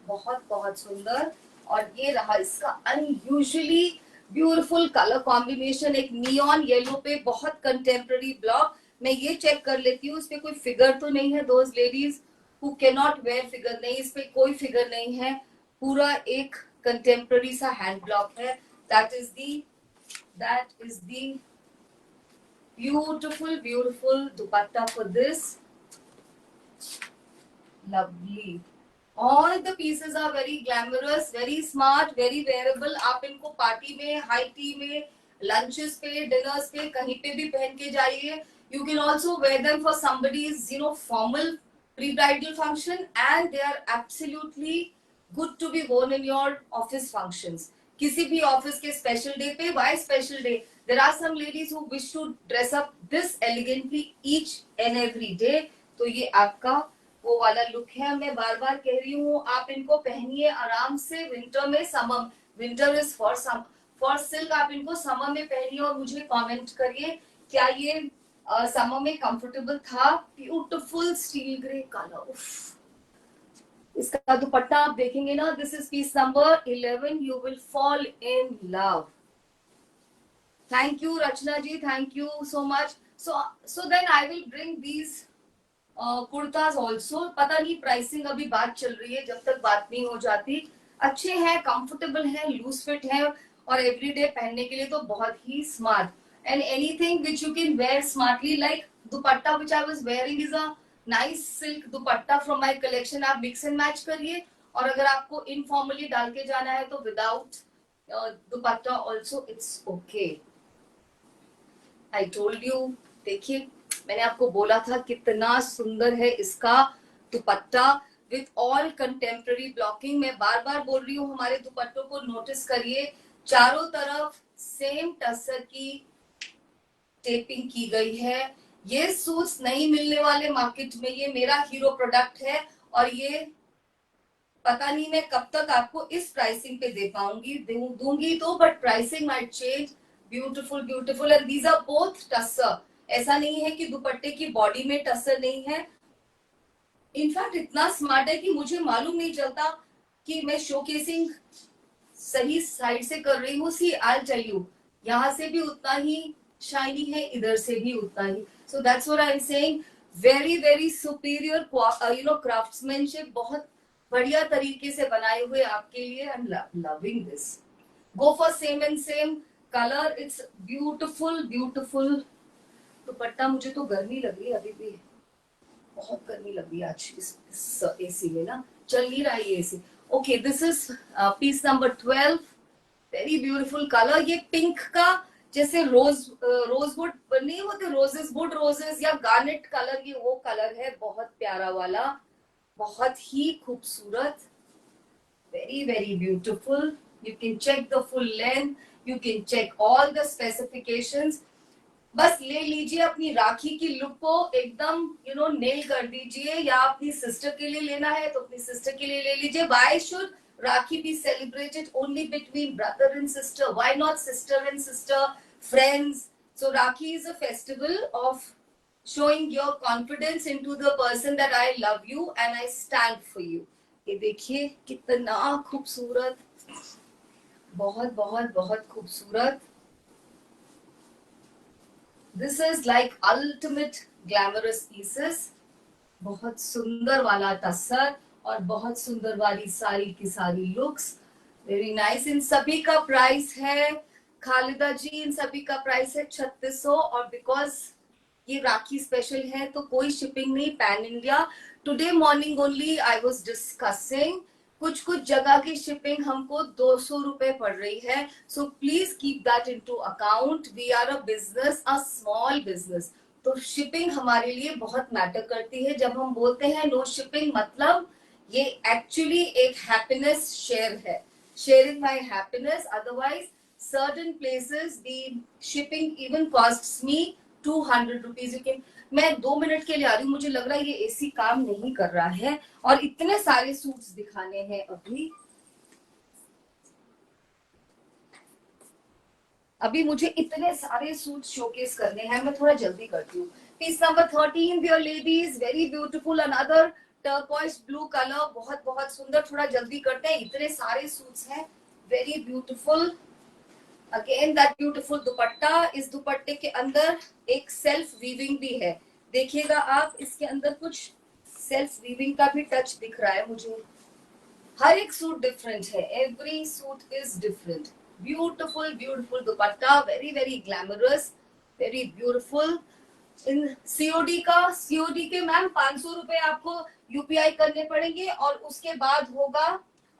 बहुत बहुत सुंदर। और ये रहा इसका अनयूजुअली ब्यूटीफुल कलर कॉम्बिनेशन, एक नियॉन येलो पे बहुत कंटेम्प्ररी ब्लॉक। मैं ये चेक कर लेती हूँ इस पे कोई फिगर तो नहीं है। Those ladies who can not wear figure, नहीं, इस पे कोई फिगर नहीं है, पूरा एक कंटेम्प्ररी सा हैंड ब्लॉक है। That is the beautiful dupatta for this. Lovely, all the pieces are very glamorous, very smart, very wearable. आप इनको पार्टी में, हाई टी में, लंचेस पे, डिनर्स पे, कहीं पे भी पहन के जाइए। You can also wear them for somebody's formal pre-bridal function, and they are absolutely good to be worn in your office functions. किसी भी ऑफिस के स्पेशल डे पे, why special day? There are some ladies who wish to dress up this elegantly each and every day. तो ये आपका वो वाला look है। मैं बार बार कह रही हूँ आप इनको पहनिए आराम से विंटर में। Summer, winter is for silk. आप इनको समर में पहनिए और मुझे कमेंट करिए क्या ये समर में कंफर्टेबल था। Beautiful steel grey colour. इसका दुपट्टा आप देखेंगे ना, this is piece number 11, you will fall in love. Thank you Rachna ji, thank you so much. So then I will bring these kurtas also, पता नहीं प्राइसिंग अभी बात चल रही है, जब तक बात नहीं हो जाती। अच्छे हैं, कंफर्टेबल है, लूज फिट है और एवरीडे पहनने के लिए तो बहुत ही smart. And anything which you can wear smartly, like dupatta which I was wearing is a nice silk dupatta from my collection. आप मिक्स एंड मैच करिए, और अगर आपको इनफॉर्मली डाल के जाना है तो without dupatta also it's okay. I told you, देखिए मैंने आपको बोला था कितना सुंदर है इसका दुपट्टा विथ ऑल कंटेम्प्रेरी ब्लॉकिंग। मैं बार बार बोल रही हूँ, हमारे दुपट्टों को नोटिस करिए, चारों तरफ सेम टसर की टेपिंग की गई है। ये सूट्स नहीं मिलने वाले मार्केट में, ये मेरा हीरो प्रोडक्ट है और ये पता नहीं मैं कब तक आपको इस प्राइसिंग पे दे पाऊंगी, दूंगी तो, but pricing might change. Beautiful beautiful, and these are both tussar. ऐसा नहीं है कि दुपट्टे की बॉडी में टसर नहीं है। इनफैक्ट इतना स्मार्ट है कि मुझे मालूम नहीं चलता कि मैं शोकेसिंग सही साइड से कर रही हूँ। सी आई टेल यू, यहाँ से भी उतना ही शाइनी है, इधर से भी उतना ही। So that's what I am saying, very very superior craftsmanship, बहुत बढ़िया तरीके से बनाए हुए आपके लिए। I am loving this. Go for same and same colour, it's beautiful beautiful dupatta. मुझे तो गर्मी लग रही है अभी भी, बहुत गर्मी लग रही है आज इस एसी में ना, चल नहीं रहा है ये AC. Okay, this is piece number 12, very beautiful colour. ये पिंक का जैसे रोजवुड नहीं होते, रोजेस, वुड रोजेस या गार्नेट कलर, ये वो कलर है, बहुत प्यारा वाला, बहुत ही खूबसूरत, very very beautiful. You can check the full length, you can check all the specifications. बस ले लीजिए, अपनी राखी की लुक को एकदम नेल कर दीजिए, या अपनी सिस्टर के लिए लेना है तो अपनी सिस्टर के लिए ले लीजिए। Why should rakhi be celebrated only between brother and sister? Why not sister and sister, friends? So rakhi is a festival of showing your confidence into the person that I love you and I stand for you। ये देखिए कितना खूबसूरत, बहुत बहुत बहुत खूबसूरत। This is like ultimate glamorous pieces, बहुत सुंदर वाला टसर और बहुत सुंदर वाली सारी की सारी लुक्स, वेरी नाइस। इन सभी का प्राइस है खालिदा जी, इन सभी का प्राइस है 3600। और बिकॉज ये राखी स्पेशल है तो कोई शिपिंग नहीं, pan India. Today morning only I was discussing, कुछ कुछ जगह की शिपिंग हमको 200 रुपए पड़ रही है। So please keep that into account. We are a business, a small business, तो शिपिंग हमारे लिए बहुत मैटर करती है। जब हम बोलते हैं नो शिपिंग, मतलब ये एक्चुअली एक हैप्पीनेस शेयर है, sharing my happiness. Otherwise certain places the shipping even costs me 200 rupees. You can, मैं 2 मिनट के लिए आ रही हूँ, मुझे लग रहा है ये एसी काम नहीं कर रहा है और इतने सारे सूट्स दिखाने हैं अभी मुझे इतने सारे सूट शोकेस करने हैं, मैं थोड़ा जल्दी करती हूँ। Piece number 13, dear ladies, very beautiful, another turquoise blue colour, बहुत बहुत सुंदर। थोड़ा जल्दी करते हैं, इतने सारे सूट्स हैं, very beautiful. Again that beautiful दुपट्टा। इस दुपट्टे के अंदर एक सेल्फ वीविंग भी है, देखिएगा आप, इसके अंदर कुछ सेल्फ वीविंग का भी टच दिख रहा है मुझे। हर एक सूट डिफरेंट है, every suit is different. Beautiful beautiful dupatta, very very glamorous, very beautiful. In COD का, सीओडी के मैम 500 रुपए आपको यूपीआई करने पड़ेंगे और उसके बाद होगा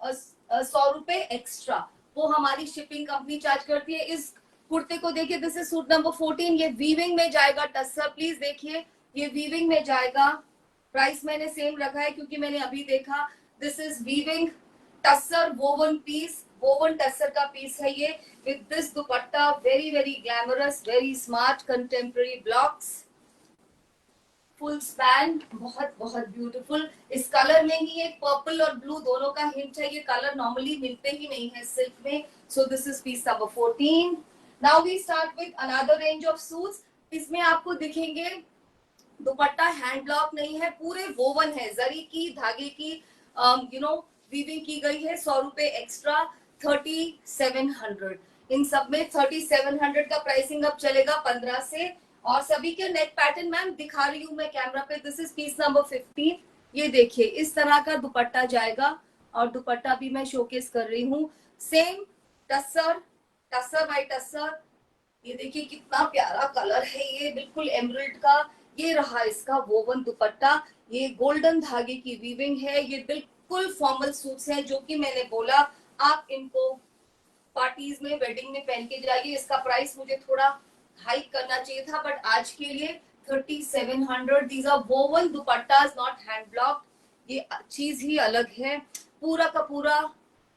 100 रुपए एक्स्ट्रा, वो हमारी शिपिंग कंपनी चार्ज करती है। इस कुर्ते को देखिए, दिस इज सूट नंबर 14, ये वीविंग में जाएगा टस्सर, प्लीज देखिए ये वीविंग में जाएगा। प्राइस मैंने सेम रखा है क्योंकि मैंने अभी देखा। This is weaving tussar woven piece, woven tussar का पीस है ये, with this dupatta, very very glamorous, very smart contemporary blocks, full span, बहुत बहुत ब्यूटीफुल। इस कलर में ही एक पर्पल और ब्लू दोनों का हिंट है, ये कलर नॉर्मली मिलते ही नहीं है सिल्क में। So this is piece number 14। Now we start with another range of suits. इसमें आपको दिखेंगे दुपट्टा हैंड ब्लॉक नहीं है, पूरे वोवन है, जरी की धागे की वीविंग की गई है। 100 रुपए एक्स्ट्रा, 3700। इन सब में 3700 का प्राइसिंग अब चलेगा 15 से। और सभी के नेक पैटर्न मैम दिखा रही हूँ मैं कैमरा पे। This is piece number 15। ये देखिए इस तरह का दुपट्टा जाएगा और दुपट्टा भी मैं शोकेस कर रही हूँ। Same tussar, tussar by tussar. ये देखिए कितना प्यारा कलर है, ये बिल्कुल एमरल्ड का। ये रहा इसका वोवन दुपट्टा, ये गोल्डन धागे की वीविंग है। ये बिल्कुल फॉर्मल सूट्स हैं जो कि मैंने बोला आप इनको पार्टीज में, वेडिंग में पहन के जाइए। इसका प्राइस मुझे थोड़ा हाइक करना चाहिए था, बट आज के लिए 3700। These are woven dupattas, not hand block. ये चीज ही अलग है। पूरा का पूरा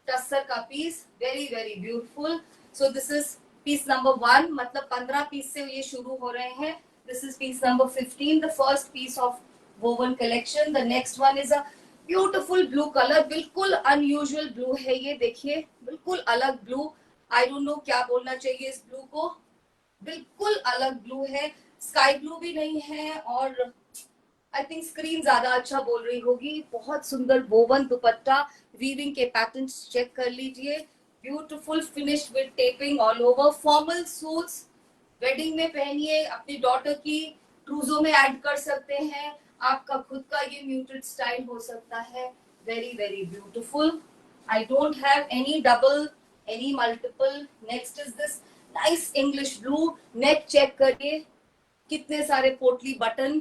टस्सर का piece, very very beautiful. So this is piece number 1, मतलब 15 पीस से ये शुरू हो रहे हैं। This is piece number 15, the first piece of woven collection. The next one is a beautiful blue colour, बिल्कुल अनयूजुअल ब्लू है ये। देखिए बिल्कुल अलग ब्लू, आई डोंट नो क्या बोलना चाहिए इस ब्लू को, बिल्कुल अलग ब्लू है। स्काई ब्लू भी नहीं है और आई थिंक स्क्रीन ज्यादा अच्छा बोल रही होगी। बहुत सुंदर वोवन दुपट्टा, वीविंग के पैटर्न्स चेक कर लीजिए। Beautiful finish with taping all over. Formal suits wedding में पहनिए, अपनी डॉटर की ट्रूजो में ऐड कर सकते हैं। आपका खुद का ये म्यूटेड स्टाइल हो सकता है। Very very beautiful. I don't have any double, any multiple. Next is this nice English blue. Neck check करिए, कितने सारे पोटली बटन,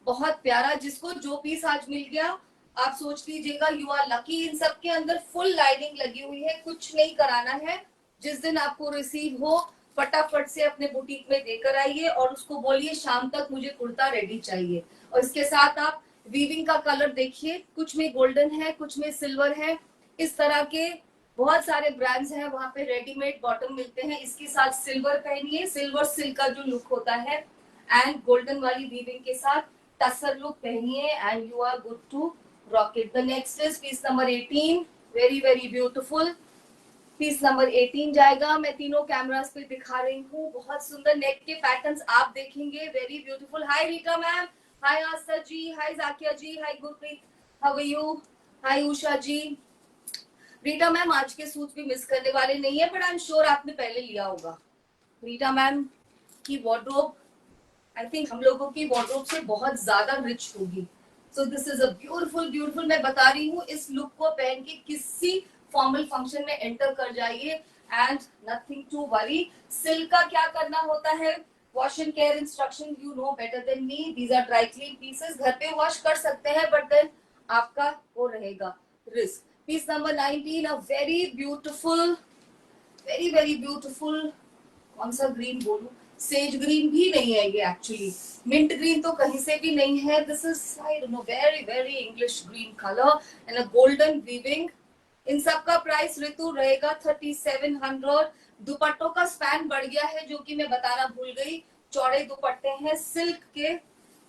बहुत प्यारा। जिसको जो पीस आज मिल गया आप सोच लीजिएगा यू आर लकी। इन सब के अंदर फुल लाइनिंग लगी हुई है, कुछ नहीं कराना है। जिस दिन आपको रिसीव हो फटाफट से अपने बुटीक में देकर आइए और उसको बोलिए शाम तक मुझे कुर्ता रेडी चाहिए। और इसके साथ आप वीविंग का कलर देखिए, कुछ में गोल्डन है, कुछ में सिल्वर है। इस तरह के बहुत सारे ब्रांड्स हैं, वहां पे रेडीमेड बॉटम मिलते हैं। इसके साथ सिल्वर पहनिए, सिल्वर सिल्क का जो लुक होता है, एंड गोल्डन वाली वीविंग के साथ टसर लुक पहनिए and you are good to rock it. The next is piece number 18, very very beautiful. Piece number 18 जाएगा। मैं तीनों कैमरास पे दिखा रही हूँ। बहुत सुंदर नेक के पैटर्न्स आप देखेंगे, very beautiful. Hi Rita ma'am, hi Aastha ji, hi Zakia ji, hi Gurpreet, how are you, hi Usha ji. Rita ma'am आज के सूट भी मिस करने वाले नहीं है, बट आई एम श्योर आपने पहले लिया होगा। रीटा मैम की वार्डरोब आई थिंक हम लोगों की वार्डरोब से बहुत ज्यादा रिच होगी। सो this is a beautiful beautiful. मैं बता रही हूँ इस लुक को पहन के किसी फॉर्मल फंक्शन में एंटर कर जाइए and nothing to worry. Silk का क्या करना होता है, wash and care instruction you know better than me. These are dry clean pieces, घर पे वॉश कर सकते हैं बट देन आपका वो रहेगा risk. Piece number 19, a very beautiful, very very beautiful. कौन सा ग्रीन बोलूं, सेज ग्रीन भी नहीं है ये एक्चुअली, मिंट ग्रीन तो कहीं से भी नहीं है। This is I don't know, very very English green colour and a golden weaving. इन सब का प्राइस ऋतु रहेगा 3700। दुपट्टों का स्पैन बढ़ गया है जो कि मैं बताना भूल गई। चौड़े दुपट्टे हैं सिल्क के।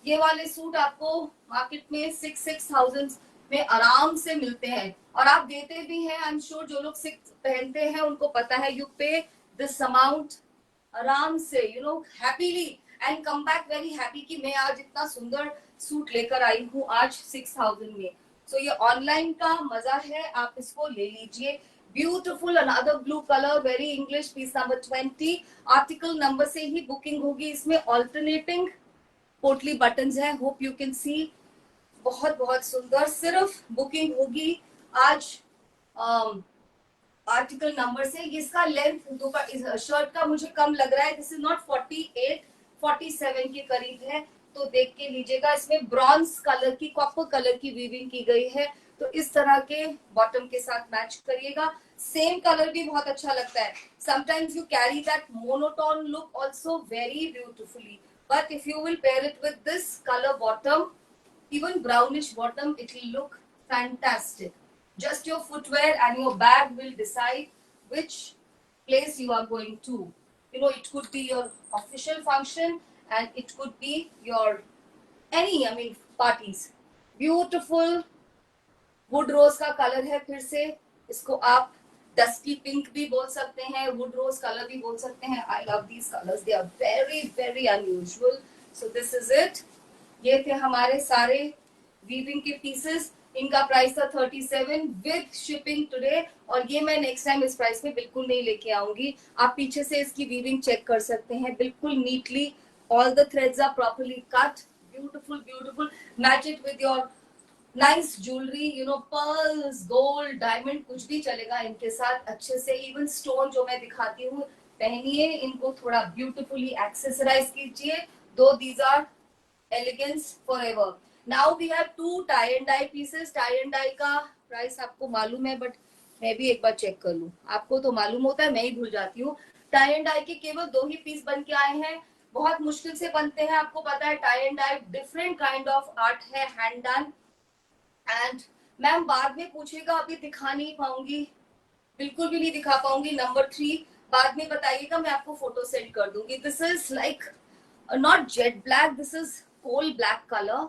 ये वाले सूट आपको मार्केट में 6,000 में आराम से मिलते हैं और आप देते भी हैं। आई एम श्योर जो लोग सिल्क पहनते हैं उनको पता है, यू पे दिस अमाउंट आराम से, you know, happily and come back very happy कि मैं आज इतना सुंदर सूट लेकर आई हूँ आज 6,000 में। सो ये ऑनलाइन का मजा है, आप इसको ले लीजिए। Beautiful another blue colour, very English, piece number 20। Article number से ही बुकिंग होगी। इसमें ऑल्टरनेटिंग पोटली बटन्स है, होप यू कैन सी। बहुत बहुत सुंदर, सिर्फ बुकिंग होगी आज आर्टिकल नंबर से। इसका लेंथ शर्ट का मुझे कम लग रहा है, दिस इज नॉट 48, 47 के करीब है, तो देख के लीजिएगा। इसमें ब्रॉन्ज कलर की, कॉपर कलर की वीविंग की गई है, तो इस तरह के बॉटम के साथ मैच करिएगा। सेम कलर भी बहुत अच्छा लगता है। Sometimes you carry that monotone look also very beautifully, but if you will pair it with this colour bottom, even brownish bottom, it will look fantastic. Just your footwear and your bag will decide which place you are going to. You know, it could be your official function and it could be your parties. Beautiful wood rose का colour है। फिर से इसको आप dusty pink भी बोल सकते हैं, वुड रोज कलर भी बोल सकते हैं। I love these colours, they are very very unusual. So this is it. ये थे हमारे सारे वीविंग के पीसेस। इनका प्राइस था 37 विद शिपिंग टुडे, और ये मैं नेक्स्ट टाइम इस प्राइस में बिल्कुल नहीं लेके आऊंगी। आप पीछे से इसकी वीविंग चेक कर सकते हैं, बिल्कुल neatly All the threads are properly cut. Beautiful, beautiful. Match it with your nice jewelry, you know, pearls, gold, diamond, कुछ भी चलेगा इनके साथ अच्छे से. Even stone जो मैं दिखाती हूँ, पहनिए इनको, थोड़ा beautifully accessorize कीजिए. Though these are elegance forever. Now we have two tie and dye pieces. Tie and dye का प्राइस आपको मालूम है, बट मैं भी एक बार चेक कर लूं. आपको तो मालूम होता है, मैं ही भूल जाती हूँ. टाई एंड डाई के केवल 2 ही पीस बन के आए हैं. बहुत मुश्किल से बनते हैं, आपको पता है. Tie and dye different kind of art है, हैंड डन. एंड मैम बाद में पूछेगा, अभी दिखा नहीं पाऊंगी, बिल्कुल भी नहीं दिखा पाऊंगी. नंबर 3 बाद में बताइएगा, मैं आपको फोटो सेंड कर दूंगी. This is like not jet black, this is coal black colour.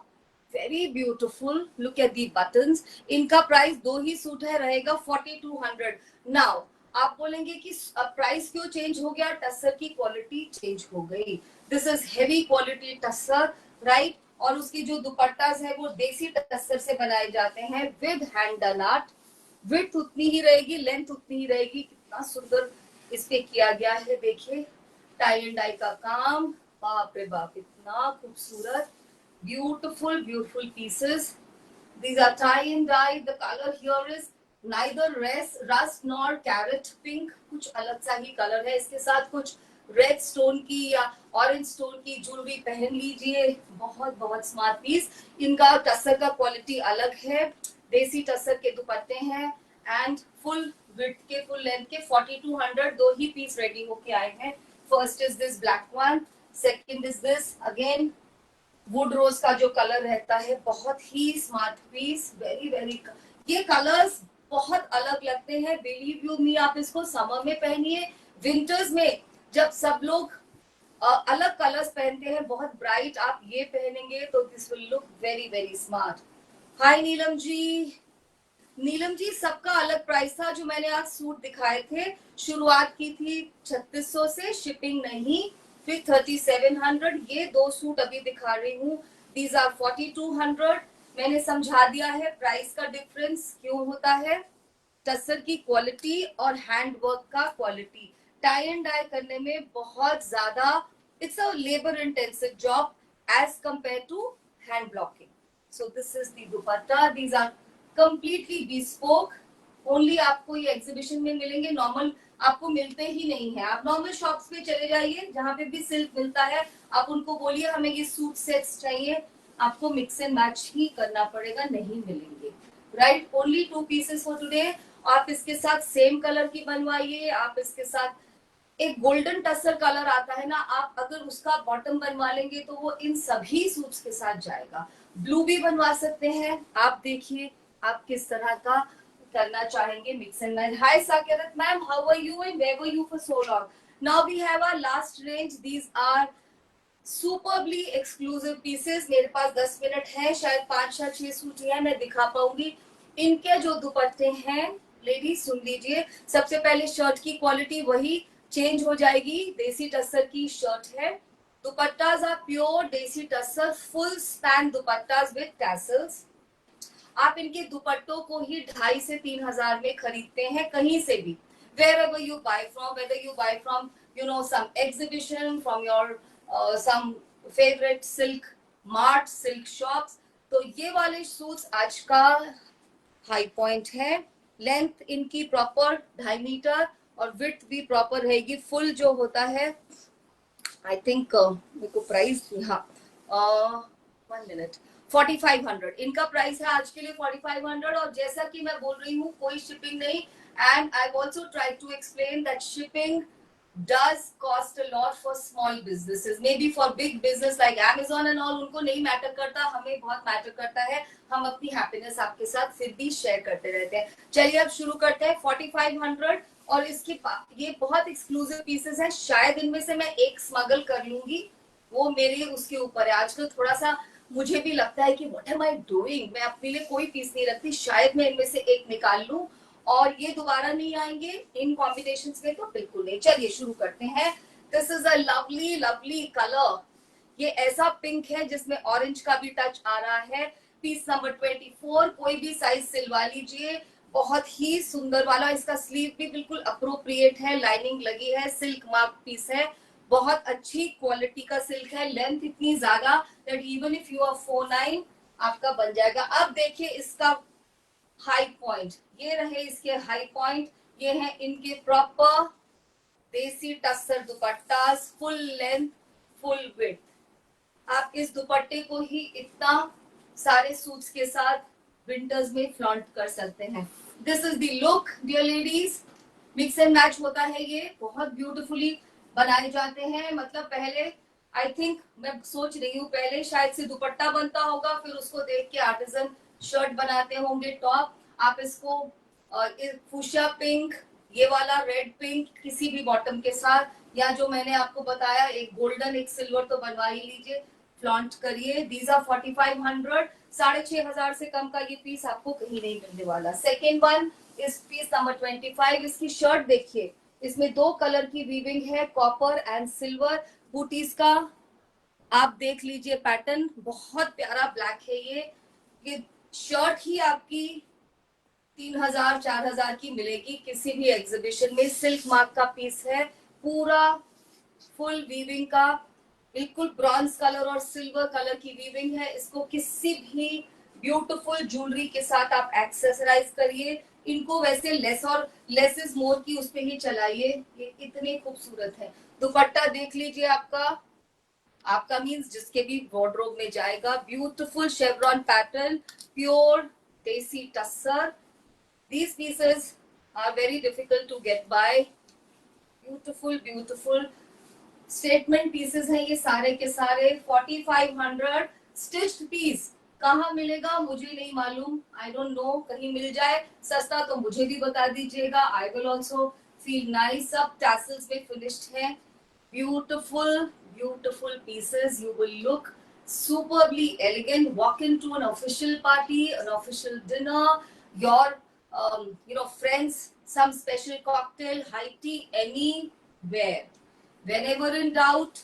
Very beautiful. Look at the buttons. इनका प्राइस 2 ही सूट है, रहेगा 4200. नाउ आप बोलेंगे कि प्राइस क्यों चेंज हो गया? टसर की क्वालिटी चेंज हो गई. This is heavy quality tussar, right. और उसकी जो दुपट्टास है वो देसी टसर से बनाए जाते हैं with hand done art. Width उतनी ही रहेगी, लेंथ उतनी ही रहेगी. कितना सुंदर इस पे किया गया है, देखिए. टाई एंड डाई का काम, बाप रे बाप, इतना खूबसूरत. Beautiful beautiful pieces. These are tie and dye. The color here is neither rust nor carrot pink. कुछ अलग सा ही कलर है. इसके साथ कुछ रेड स्टोन की या ऑरेंज स्टोन की ज्वेलरी पहन लीजिए. बहुत बहुत स्मार्ट पीस. इनका टसर का क्वालिटी अलग है. देसी टसर के दुपट्टे हैं एंड फुल विड्थ के, फुल लेंथ के. 4200. 2 ही पीस रेडी होके आए हैं. First is this black one. Second is this again wood rose का जो कलर रहता है. बहुत ही स्मार्ट पीस. वेरी वेरी, ये कलर्स बहुत अलग लगते हैं. बिलीव यू मी, आप इसको समर में पहनिए. विंटर्स में जब सब लोग अलग कलर्स पहनते हैं, बहुत ब्राइट, आप ये पहनेंगे तो this will look very very smart. Hi Neelam ji. Neelam ji, सबका अलग प्राइस था. जो मैंने आज सूट दिखाए थे, शुरुआत की थी 3600 से, शिपिंग नहीं. फिर 3700. ये 2 सूट अभी दिखा रही हूँ. These are 4200. मैंने समझा दिया है प्राइस का डिफरेंस क्यों होता है. टसर की क्वालिटी और हैंड वर्क का क्वालिटी. टाई एंड डाई करने में बहुत ज्यादा, it's a labour intensive job as compared to hand blocking. So this is the dupatta. These are completely bespoke. Only आपको ये एग्जीबिशन में मिलेंगे, नॉर्मल आपको मिलते ही नहीं है. आप नॉर्मल शॉप्स पे चले जाइए, जहां पे भी सिल्क मिलता है, आप उनको बोलिए हमें ये सूट सेट्स चाहिए, आपको मिक्स एंड मैच ही करना पड़ेगा, नहीं मिलेंगे. Right. Only 2 pieces for today. आप इसके साथ सेम कलर की बनवाइए. आप इसके साथ एक गोल्डन टसर कलर आता है ना, आप अगर उसका बॉटम बनवा लेंगे तो वो इन सभी सूट्स के साथ जाएगा. ब्लू भी बनवा सकते हैं. आप देखिए आप किस तरह का करना चाहेंगे, mix and match. Hi Saket ma'am, how are you and where were you for so long. Now we have our last range. These are superbly exclusive pieces. मेरे पास 10 मिनट है, शायद 5 या 6 सूट है, मैं दिखा पाऊंगी. इनके जो दुपट्टे हैं, लेडीज सुन लीजिए. सबसे पहले शर्ट की क्वालिटी वही चेंज हो जाएगी. देसी टसर की शर्ट है. दुपट्टास आर प्योर देसी tussar, full span दुपट्टास with tassels. आप इनके दुपट्टों को ही 2,500 से 3,000 में खरीदते हैं कहीं से भी. wherever you buy from, whether you buy from some exhibition, from your some favorite silk mart, silk shops. तो ये वाले सूट्स आज का हाई पॉइंट है. लेंथ इनकी प्रॉपर 2.5 मीटर और विड्थ भी प्रॉपर रहेगी. फुल जो होता है, आई थिंक मेरे को प्राइस, हाँ 1 मिनट, 4500 इनका प्राइस है आज के लिए. 4500. और जैसा कि मैं बोल रही हूँ, कोई शिपिंग नहीं. And I also try to explain that shipping does cost a lot for small businesses, maybe for big business like Amazon and all, उनको नहीं मैटर करता, हमें बहुत मैटर करता है. हम अपनी हैप्पीनेस आपके साथ फिर भी शेयर करते रहते हैं. चलिए अब शुरू करते हैं. 4500. और इसके ये बहुत एक्सक्लूसिव पीसेस हैं. शायद इनमें से मैं एक स्मगल कर लूंगी, वो मेरे उसके ऊपर है. आजकल थोड़ा सा मुझे भी लगता है कि व्हाट एम आई डूइंग, मैं अपने लिए कोई पीस नहीं रखती. शायद मैं इनमें से एक निकाल लूं और ये दोबारा नहीं आएंगे इन कॉम्बिनेशंस में, तो बिल्कुल नहीं. चलिए शुरू करते हैं. This is a lovely lovely colour. ये ऐसा पिंक है जिसमें ऑरेंज का भी टच आ रहा है. Piece number 24. कोई भी साइज सिलवा लीजिए. बहुत ही सुंदर वाला. इसका स्लीव भी बिल्कुल अप्रोप्रिएट है, लाइनिंग लगी है, सिल्क मार्क पीस है. बहुत अच्छी क्वालिटी का सिल्क है, लेंथ इतनी ज्यादा that even if you are 49 आपका बन जाएगा। अब देखिए इसका हाई पॉइंट, ये रहे इसके हाई पॉइंट, ये है इनके प्रॉपर देसी tussar दुपट्टास, full length full width. आप इस दुपट्टे को ही इतना सारे सूट्स के साथ विंटर्स में फ्लॉन्ट कर सकते हैं। This is the look dear ladies, mix and match होता है, ये बहुत ब्यूटीफुली बनाए जाते हैं। मतलब पहले आई थिंक मैं सोच रही हूँ पहले शायद से दुपट्टा बनता होगा, फिर उसको देख के आर्टिजन शर्ट बनाते होंगे टॉप। आप इसको फुशिया पिंक, ये वाला रेड पिंक किसी भी बॉटम के साथ, या जो मैंने आपको बताया एक गोल्डन एक सिल्वर तो बनवा ही लीजिए, फ्लॉन्ट करिए। दीज आर 4500, 6500 से कम का ये पीस आपको कहीं नहीं मिलने वाला। सेकेंड वन इस पीस नंबर 25। इसकी शर्ट देखिए, इसमें 2 कलर की वीविंग है, कॉपर एंड सिल्वर बूटीज का। आप देख लीजिए पैटर्न, बहुत प्यारा ब्लैक है ये शर्ट ही आपकी 3000 4000 की मिलेगी किसी भी एग्जीबिशन में। सिल्क मार्क का पीस है, पूरा फुल वीविंग का, बिल्कुल ब्रॉन्ज कलर और सिल्वर कलर की वीविंग है। इसको किसी भी ब्यूटीफुल ज्वेलरी के साथ आप एक्सेसराइज करिए। इनको वैसे लेस और लेस इज मोर की उस पे ही चलाइए, ये इतने खूबसूरत है। दुपट्टा देख लीजिए, आपका मीन्स जिसके भी वार्डरोब में जाएगा। ब्यूटीफुल शेवरॉन पैटर्न, प्योर देसी tussar. These pieces are very difficult to get by. Beautiful statement pieces हैं ये सारे के सारे। 4500 stitched piece कहाँ मिलेगा मुझे नहीं मालूम, I don't know, कहीं मिल जाए सस्ता तो मुझे भी बता दीजिएगा। I will also feel nice। सब tassels में finished है। Beautiful pieces, you will look superbly elegant, walk into an official party, an official dinner, your friends, some special cocktail, high tea, anywhere. Whenever in doubt,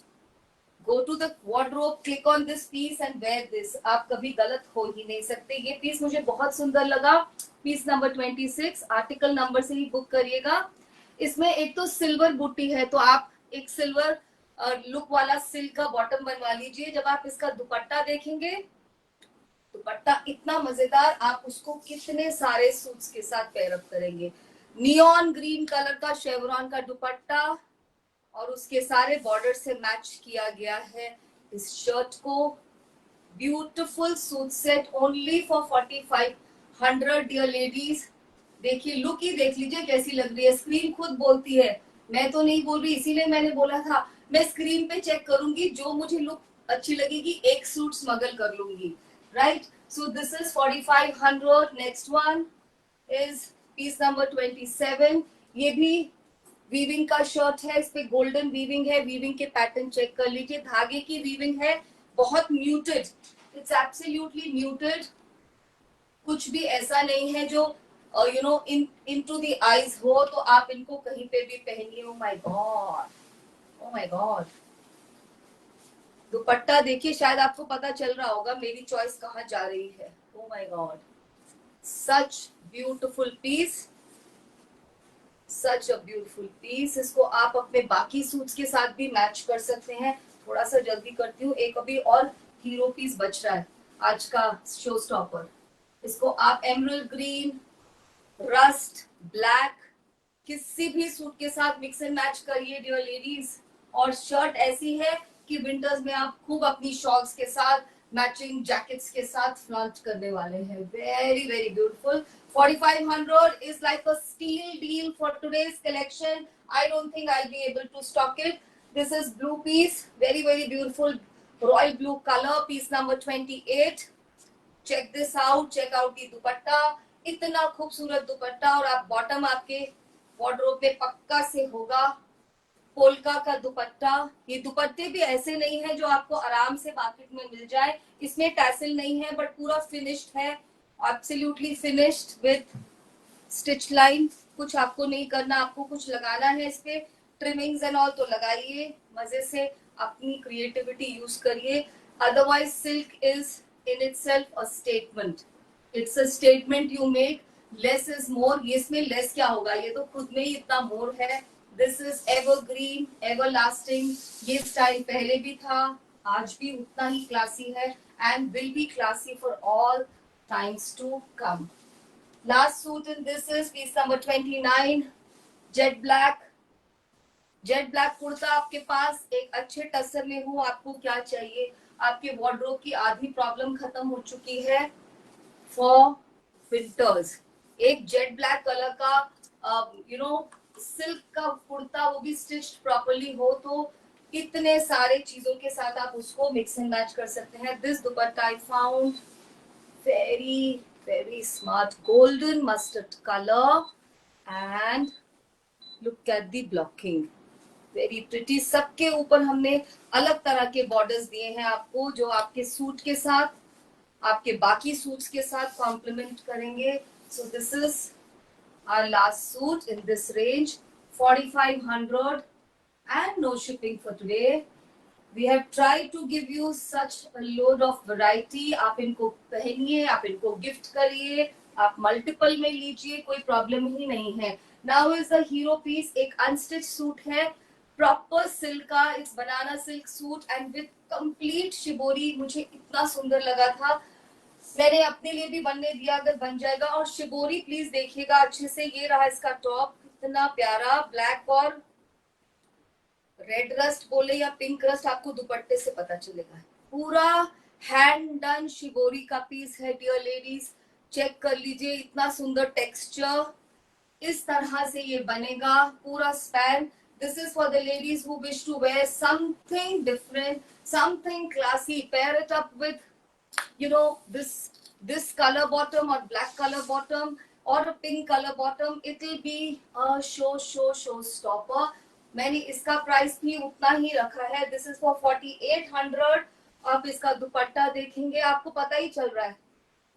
go to the wardrobe, click on this piece and wear this. आप कभी गलत हो ही नहीं सकते। ये piece मुझे बहुत सुंदर लगा। पीस नंबर 26, आर्टिकल नंबर से ही बुक करिएगा। इसमें एक तो सिल्वर बूटी है, तो आप एक सिल्वर लुक वाला सिल्क का बॉटम बनवा लीजिए। जब आप इसका दुपट्टा देखेंगे, दुपट्टा इतना मजेदार, आप उसको कितने सारे सूट्स के साथ पेयर अप करेंगे। नियॉन ग्रीन कलर का शेवरॉन का दुपट्टा और उसके सारे बॉर्डर से मैच किया गया है इस शर्ट को। Beautiful suit set only for 4500 dear ladies. देखिए लुक ही देख लीजिए कैसी लग रही है, स्क्रीन खुद बोलती है, मैं तो नहीं बोल रही। इसीलिए मैंने बोला था मैं स्क्रीन पे चेक करूंगी, जो मुझे लुक अच्छी लगेगी एक सूट स्मगल कर लूंगी। Right, so this is 4500. Next one is piece number 27. ये भी वीविंग का शर्ट है, इस पे गोल्डन वीविंग है। वीविंग के पैटर्न चेक कर लीजिए, धागे की वीविंग है, बहुत म्यूटेड, इट्स एब्सोल्युटली म्यूटेड। कुछ भी ऐसा नहीं है जो इनटू द आईज हो, तो आप इनको कहीं पे भी पहनिए। ओ माय गॉड, दुपट्टा देखिए, शायद आपको पता चल रहा होगा मेरी चॉइस कहाँ जा रही है। Oh my god, such beautiful piece, such a beautiful piece. इसको आप अपने बाकी सूट्स के साथ भी मैच कर सकते हैं। थोड़ा सा जल्दी करती हूँ, एक अभी और हीरो पीस बच रहा है आज का शो स्टॉपर। इसको आप एमरल्ड ग्रीन, रस्ट ब्लैक किसी भी सूट के साथ मिक्स एंड मैच करिए डियर लेडीज। और शर्ट ऐसी है कि विंटर्स में आप खूब अपनी शॉल्स के साथ, मैचिंग जैकेट्स के साथ फ्लॉन्ट करने वाले हैं। Very beautiful. 4500 is like a steal deal for today's collection. I don't think I'll be able to stock it. This is blue piece, very beautiful royal blue color, piece number 28. Check this out, check out the दुपट्टा, इतना खूबसूरत दुपट्टा। और आप bottom आपके wardrobe में पक्का से होगा। Polka का दुपट्टा, ये दुपट्टे भी ऐसे नहीं है जो आपको आराम से मार्केट में मिल जाए। इसमें टैसल नहीं है, बट पूरा फिनिश्ड है, absolutely finished with stitch line. कुछ आपको नहीं करना, आपको कुछ लगाना है इस पे ट्रिमिंग्स एंड ऑल तो लगाइए, मजे से अपनी क्रिएटिविटी यूज करिए। Otherwise silk is in itself a statement, it's a statement you make. Less is more, इसमें लेस क्या होगा, ये तो खुद में ही इतना मोर है। This is evergreen, everlasting. ये स्टाइल पहले भी था, आज भी उतना ही क्लासी है and will be classy for all times to come. Last suit in this is piece number 29, jet black. Jet black kurta आपके पास एक अच्छे टसर में हो, आपको क्या चाहिए? आपके वार्डरोब की आधी प्रॉब्लम खत्म हो चुकी है फॉर विंटर्स। एक जेट ब्लैक कलर का सिल्क का कुर्ता, वो भी स्टिच्ड प्रॉपर्ली हो, तो इतने सारे चीजों के साथ आप उसको मिक्स एंड मैच कर सकते हैं। This dupatta I found very very smart, golden mustard colour and look at the blocking, very pretty. सबके ऊपर हमने अलग तरह के बॉर्डर्स दिए हैं आपको, जो आपके सूट के साथ, आपके बाकी सूट्स के साथ कॉम्प्लीमेंट करेंगे। So this is our last suit in this range, 4500 and no shipping for today. We have tried to give you such a load of variety. आप इनको पहनिए, आप इनको गिफ्ट करिए, आप मल्टीपल में लीजिए, कोई प्रॉब्लम ही नहीं है। Now is the hero piece, एक अनस्टिच सूट है, प्रॉपर सिल्क का, it's banana silk suit and with complete shibori. मुझे इतना सुंदर लगा था, मैंने अपने लिए भी बनने दिया, अगर बन जाएगा। और शिबोरी प्लीज देखिएगा अच्छे से, ये रहा इसका टॉप, इतना प्यारा ब्लैक और रेड रस्ट बोले या पिंक रस्ट, आपको दुपट्टे से पता चलेगा। पूरा हैंड डन शिबोरी का पीस है डियर लेडीज, चेक कर लीजिए, इतना सुंदर टेक्सचर, इस तरह से ये बनेगा पूरा span. This is for the ladies who wish to wear something different, something classy, pair it up with this color bottom or black color bottom or a pink color bottom, it will be a show stopper. मैंने इसका price भी उतना ही रखा है, this is for 4800। आप इसका दुपट्टा देखेंगे, आपको पता ही चल रहा है,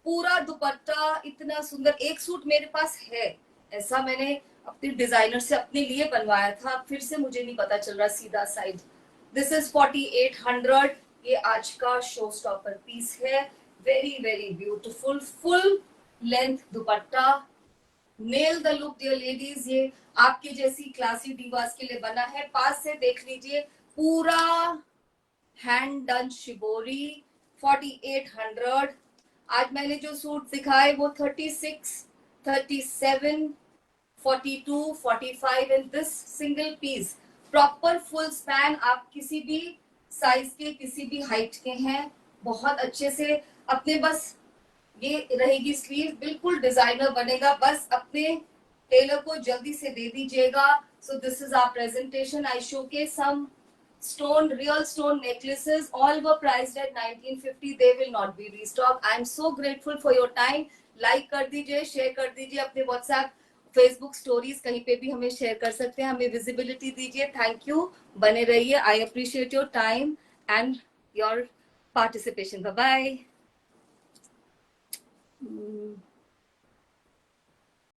पूरा दुपट्टा इतना सुंदर। एक सूट मेरे पास है ऐसा, मैंने अपने डिजाइनर से अपने लिए बनवाया था, फिर से मुझे नहीं पता चल रहा सीधा साइड। दिस इज 4800, ये आज का शो स्टॉपर पीस है, very very beautiful full length dupatta, nail the look dear ladies. ये आपके जैसी क्लासी डिवास के लिए बना है, पास से देख लीजिए, पूरा हैंड डन शिबोरी, 4800। आज मैंने जो सूट दिखाए वो 36, 37, 42, 45 in this single piece, proper full span. आप किसी भी साइज के, किसी भी हाइट के हैं, बहुत अच्छे से अपने, बस ये रहेगी स्लीव, बिल्कुल डिजाइनर बनेगा, बस अपने टेलर को जल्दी से दे दीजिएगा। So this is our presentation. I showcase some stone, real stone necklaces, all were priced at 1950. They will not be restocked. I am so grateful for your time. Like कर दीजिए, शेयर कर दीजिए, अपने व्हाट्सएप, फेसबुक स्टोरीज कहीं पे भी हमें share कर सकते हैं, हमें विजिबिलिटी दीजिए। थैंक यू, बने रहिए। I appreciate your time and your participation. Bye bye.